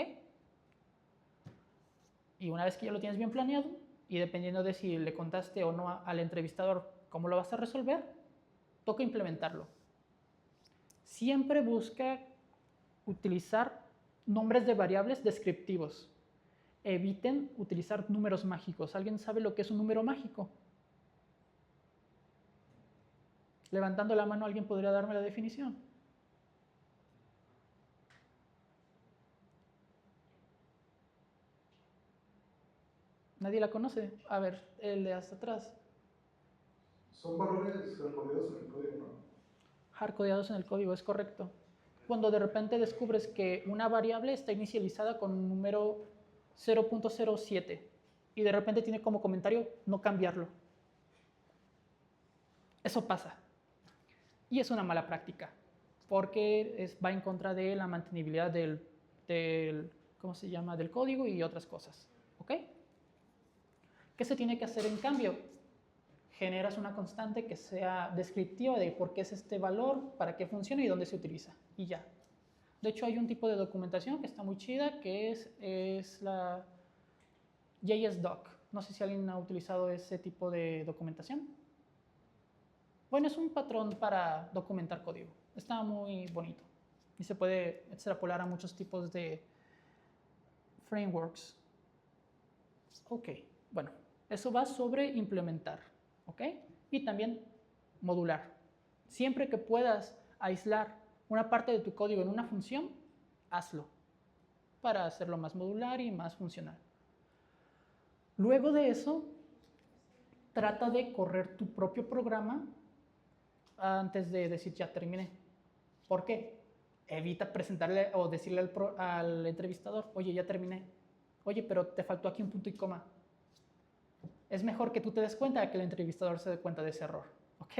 Speaker 1: Y una vez que ya lo tienes bien planeado, y dependiendo de si le contaste o no al entrevistador cómo lo vas a resolver, toca implementarlo. Siempre busca utilizar nombres de variables descriptivos. Eviten utilizar números mágicos. ¿Alguien sabe lo que es un número mágico? Levantando la mano, ¿alguien podría darme la definición? ¿Nadie la conoce? A ver, el de hasta atrás.
Speaker 6: Son valores hardcodeados en el código, ¿no?
Speaker 1: Hardcodeados en el código, es correcto. Cuando de repente descubres que una variable está inicializada con un número 0.07 y de repente tiene como comentario no cambiarlo. Eso pasa. Y es una mala práctica, porque va en contra de la mantenibilidad ¿cómo se llama?, del código y otras cosas. ¿Ok? ¿Qué se tiene que hacer en cambio? Generas una constante que sea descriptiva de por qué es este valor, para qué funciona y dónde se utiliza. Y ya. De hecho, hay un tipo de documentación que está muy chida, que es la JSDoc. No sé si alguien ha utilizado ese tipo de documentación. Bueno, es un patrón para documentar código. Está muy bonito. Y se puede extrapolar a muchos tipos de frameworks. Ok, bueno, eso va sobre implementar. ¿Ok? Y también modular. Siempre que puedas aislar una parte de tu código en una función, hazlo para hacerlo más modular y más funcional. Luego de eso, trata de correr tu propio programa antes de decir ya terminé. ¿Por qué? Evita presentarle o decirle al entrevistador, oye, ya terminé. Oye, pero te faltó aquí un punto y coma. Es mejor que tú te des cuenta de que el entrevistador se dé cuenta de ese error. ¿Ok?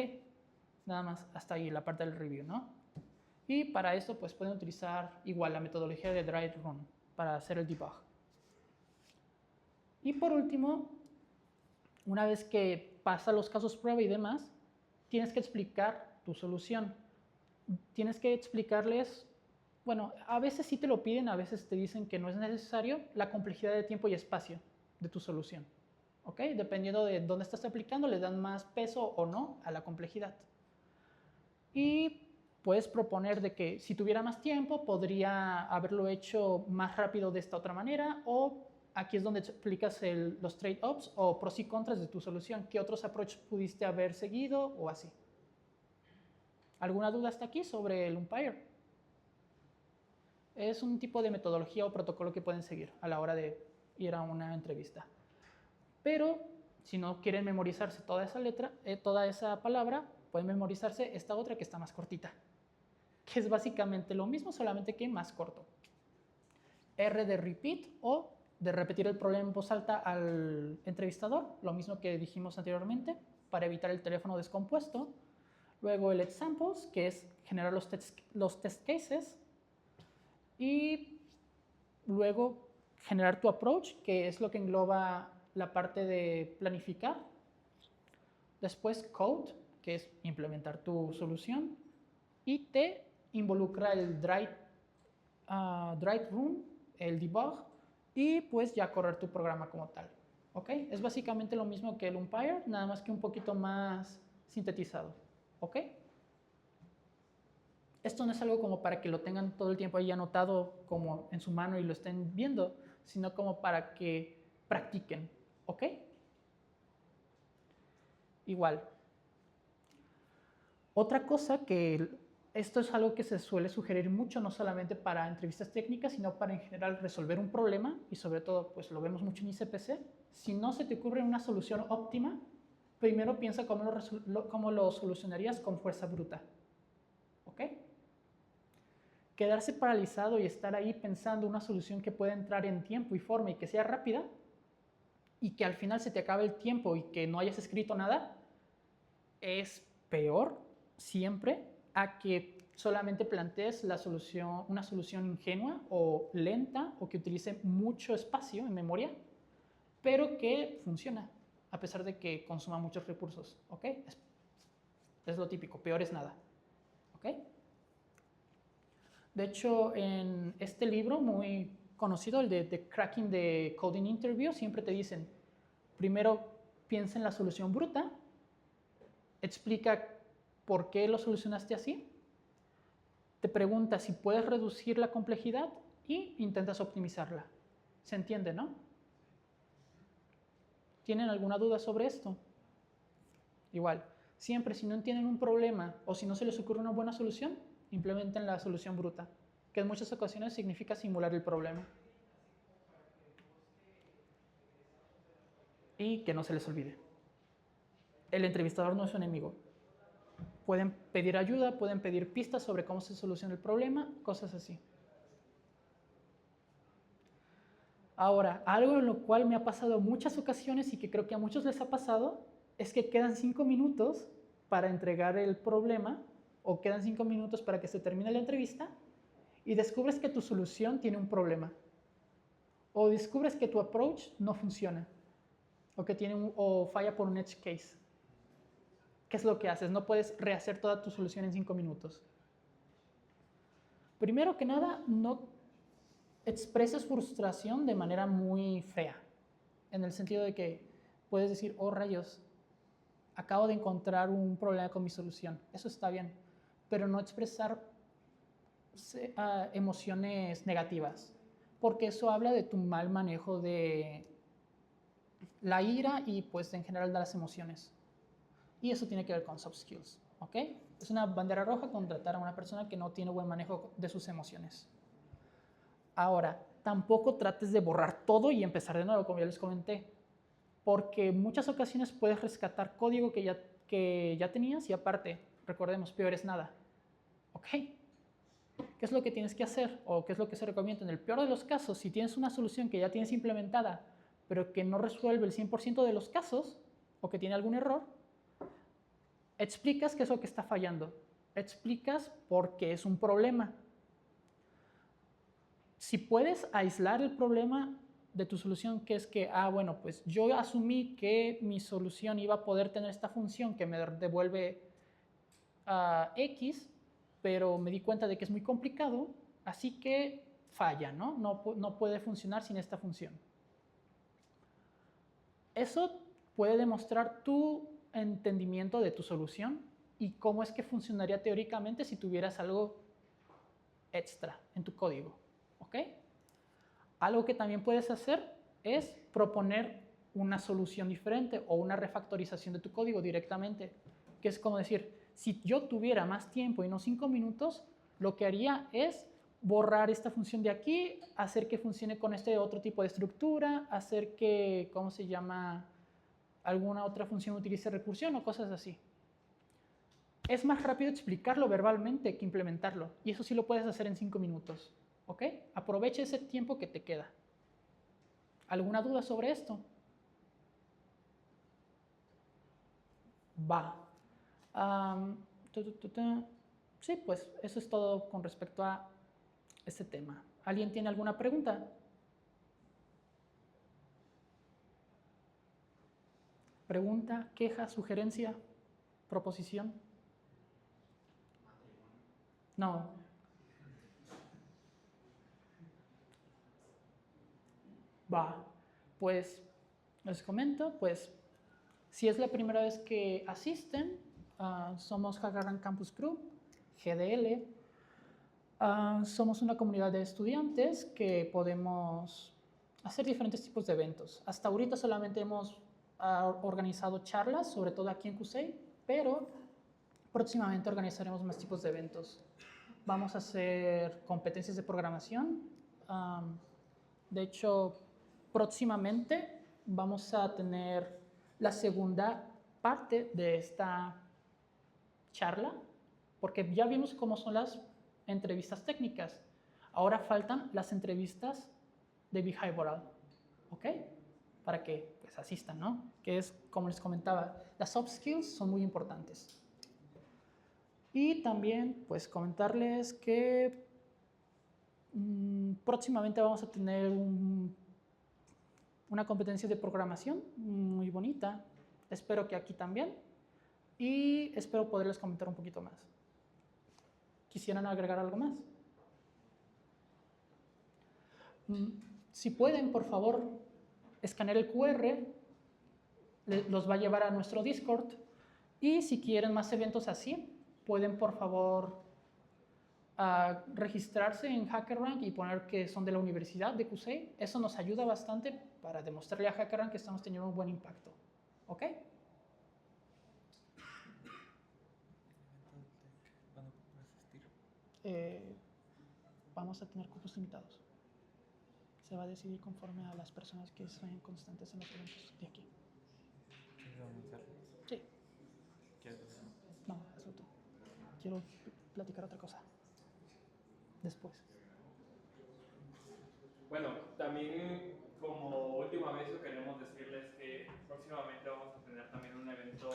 Speaker 1: Nada más hasta ahí la parte del review, ¿no? Y para eso pues pueden utilizar igual la metodología de dry run para hacer el debug. Y por último, una vez que pasa los casos prueba y demás, tienes que explicar tu solución. Tienes que explicarles, bueno, a veces sí te lo piden, a veces te dicen que no es necesario, la complejidad de tiempo y espacio de tu solución. ¿ok? Dependiendo de dónde estás aplicando, le dan más peso o no a la complejidad. Y puedes proponer de que si tuviera más tiempo, podría haberlo hecho más rápido de esta otra manera, o aquí es donde explicas los trade-offs o pros y contras de tu solución. ¿Qué otros approaches pudiste haber seguido o así? ¿Alguna duda hasta aquí sobre el umpire? Es un tipo de metodología o protocolo que pueden seguir a la hora de ir a una entrevista. Pero si no quieren memorizarse toda esa letra, toda esa palabra, pueden memorizarse esta otra que está más cortita, que es básicamente lo mismo, solamente que más corto. R de repeat o de repetir el problema en voz alta al entrevistador, lo mismo que dijimos anteriormente, para evitar el teléfono descompuesto. Luego el examples, que es generar los test cases. Y luego generar tu approach, que es lo que engloba la parte de planificar. Después code, que es implementar tu solución. Y T involucra el drive run, el debug, y pues ya correr tu programa como tal. ¿Ok? Es básicamente lo mismo que el umpire, nada más que un poquito más sintetizado. ¿Ok? Esto no es algo como para que lo tengan todo el tiempo ahí anotado como en su mano y lo estén viendo, sino como para que practiquen, ¿ok? Igual. Otra cosa que esto es algo que se suele sugerir mucho, no solamente para entrevistas técnicas, sino para en general resolver un problema, y sobre todo pues lo vemos mucho en ICPC. Si no se te ocurre una solución óptima, primero piensa cómo lo solucionarías con fuerza bruta, ¿ok? Quedarse paralizado y estar ahí pensando una solución que pueda entrar en tiempo y forma y que sea rápida y que al final se te acabe el tiempo y que no hayas escrito nada, es peor siempre a que solamente plantees una solución ingenua o lenta o que utilice mucho espacio en memoria, pero que funciona a pesar de que consuma muchos recursos, ¿ok? Es lo típico, peor es nada, ¿ok? De hecho, en este libro muy conocido, el de The Cracking the Coding Interview, siempre te dicen, primero piensa en la solución bruta, explica por qué lo solucionaste así, te pregunta si puedes reducir la complejidad y intentas optimizarla. ¿Se entiende, no? ¿Tienen alguna duda sobre esto? Igual, siempre si no entienden un problema o si no se les ocurre una buena solución, implementen la solución bruta, que en muchas ocasiones significa simular el problema. Y que no se les olvide, el entrevistador no es su enemigo. Pueden pedir ayuda, pueden pedir pistas sobre cómo se soluciona el problema, cosas así. Ahora, algo en lo cual me ha pasado muchas ocasiones y que creo que a muchos les ha pasado, es que quedan 5 minutos para entregar el problema o quedan 5 minutos para que se termine la entrevista y descubres que tu solución tiene un problema o descubres que tu approach no funciona o falla por un edge case. ¿Qué es lo que haces? No puedes rehacer toda tu solución en 5 minutos. Primero que nada, no expreses frustración de manera muy fea, en el sentido de que puedes decir, oh rayos, acabo de encontrar un problema con mi solución. Eso está bien, pero no expresar emociones negativas, porque eso habla de tu mal manejo de la ira y pues en general de las emociones. Y eso tiene que ver con soft skills, ¿ok? Es una bandera roja contratar a una persona que no tiene buen manejo de sus emociones. Ahora, tampoco trates de borrar todo y empezar de nuevo, como ya les comenté, porque en muchas ocasiones puedes rescatar código que ya tenías y aparte, recordemos, peor es nada, ¿ok? ¿Qué es lo que tienes que hacer o qué es lo que se recomienda? En el peor de los casos, si tienes una solución que ya tienes implementada, pero que no resuelve el 100% de los casos o que tiene algún error, explicas qué es lo que está fallando, explicas por qué es un problema. Si puedes aislar el problema de tu solución, que es que, bueno, pues yo asumí que mi solución iba a poder tener esta función que me devuelve X, pero me di cuenta de que es muy complicado, así que falla, ¿no? No puede funcionar sin esta función. Eso puede demostrar tu entendimiento de tu solución y cómo es que funcionaría teóricamente si tuvieras algo extra en tu código, ¿ok? Algo que también puedes hacer es proponer una solución diferente o una refactorización de tu código directamente, que es como decir, si yo tuviera más tiempo y no 5 minutos, lo que haría es borrar esta función de aquí, hacer que funcione con este otro tipo de estructura, hacer que, ¿cómo se llama?, alguna otra función utilice recursión o cosas así. Es más rápido explicarlo verbalmente que implementarlo, y eso sí lo puedes hacer en 5 minutos, ¿ok? Aprovecha ese tiempo que te queda. ¿Alguna duda sobre esto? Va. Sí, pues eso es todo con respecto a este tema. ¿Alguien tiene alguna pregunta? ¿Pregunta, queja, sugerencia, proposición? No. Va. Pues les comento, pues si es la primera vez que asisten, somos HackerRank Campus Crew, GDL. Somos una comunidad de estudiantes que podemos hacer diferentes tipos de eventos. Hasta ahorita solamente hemos organizado charlas, sobre todo aquí en CUSEI, pero próximamente organizaremos más tipos de eventos. Vamos a hacer competencias de programación. De hecho, próximamente vamos a tener la segunda parte de esta charla, porque ya vimos cómo son las entrevistas técnicas. Ahora faltan las entrevistas de behavioral, ¿ok? Para que pues, asistan, ¿no? Que es, como les comentaba, las soft skills son muy importantes. Y también, pues, comentarles que próximamente vamos a tener una competencia de programación muy bonita. Espero que aquí también. Y espero poderles comentar un poquito más. ¿Quisieran agregar algo más? Si pueden, por favor, escanear el QR, los va a llevar a nuestro Discord. Y si quieren más eventos así, pueden, por favor, registrarse en HackerRank y poner que son de la Universidad de CUSEI. Eso nos ayuda bastante para demostrarle a HackerRank que estamos teniendo un buen impacto. ¿Ok? Vamos a tener cupos limitados. Se va a decidir conforme a las personas que sean constantes en los eventos de aquí. Sí. No, hazlo tú. Quiero platicar otra cosa. Después.
Speaker 2: Bueno, también como última vez queremos decirles que próximamente vamos a tener también un evento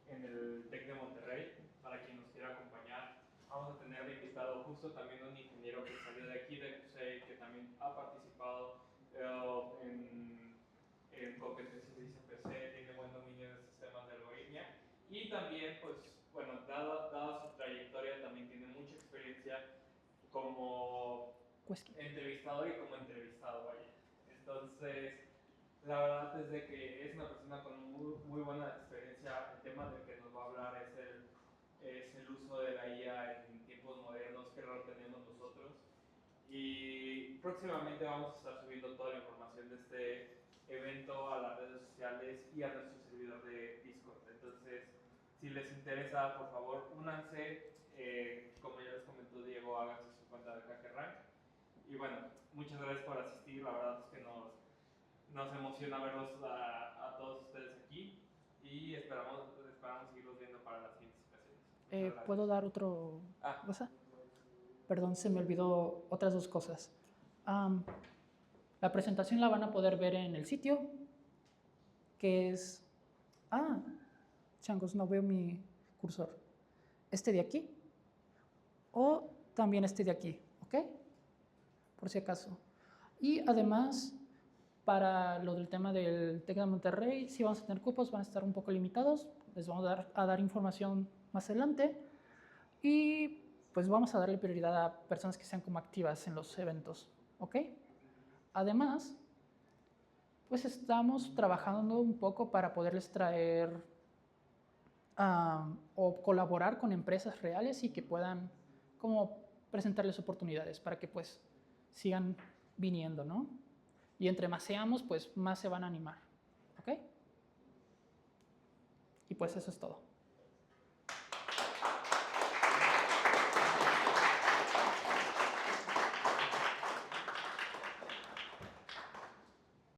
Speaker 2: en el TEC de Monterrey para quien nos quiera acompañar. Vamos a tener de invitado justo también un ingeniero que salió de aquí de CUSEI, que también ha participado en competencias de ICPC, tiene buen dominio de sistemas de algoritmia y también, pues, bueno, dada su trayectoria, también tiene mucha experiencia como entrevistador y como entrevistado, vaya. Entonces, la verdad es de que es una persona con muy buena experiencia. El tema del que nos va a hablar es el uso de la IA en tiempos modernos, qué rol tenemos nosotros. Y próximamente vamos a estar subiendo toda la información de este evento a las redes sociales y a nuestro servidor de Discord. Entonces, si les interesa, por favor, únanse. Como ya les comentó Diego, háganse su cuenta de HackerRank. Y bueno, muchas gracias por asistir. La verdad es que nos emociona verlos a todos ustedes aquí y esperamos seguirlos viendo para las siguientes ocasiones.
Speaker 1: ¿Puedo dar otro cosa? Perdón, se me olvidó otras dos cosas. La presentación la van a poder ver en el sitio, que es... changos, no veo mi cursor. Este de aquí o también este de aquí, ¿ok? Por si acaso. Y además, para lo del tema del TEC de Monterrey, si vamos a tener cupos, van a estar un poco limitados. Les vamos a dar información más adelante. Y pues vamos a darle prioridad a personas que sean como activas en los eventos, ¿ok? Además, Pues estamos trabajando un poco para poderles traer o colaborar con empresas reales y que puedan como presentarles oportunidades para que pues sigan viniendo, ¿no? Y entre más seamos, pues más se van a animar, ¿ok? Y pues eso es todo.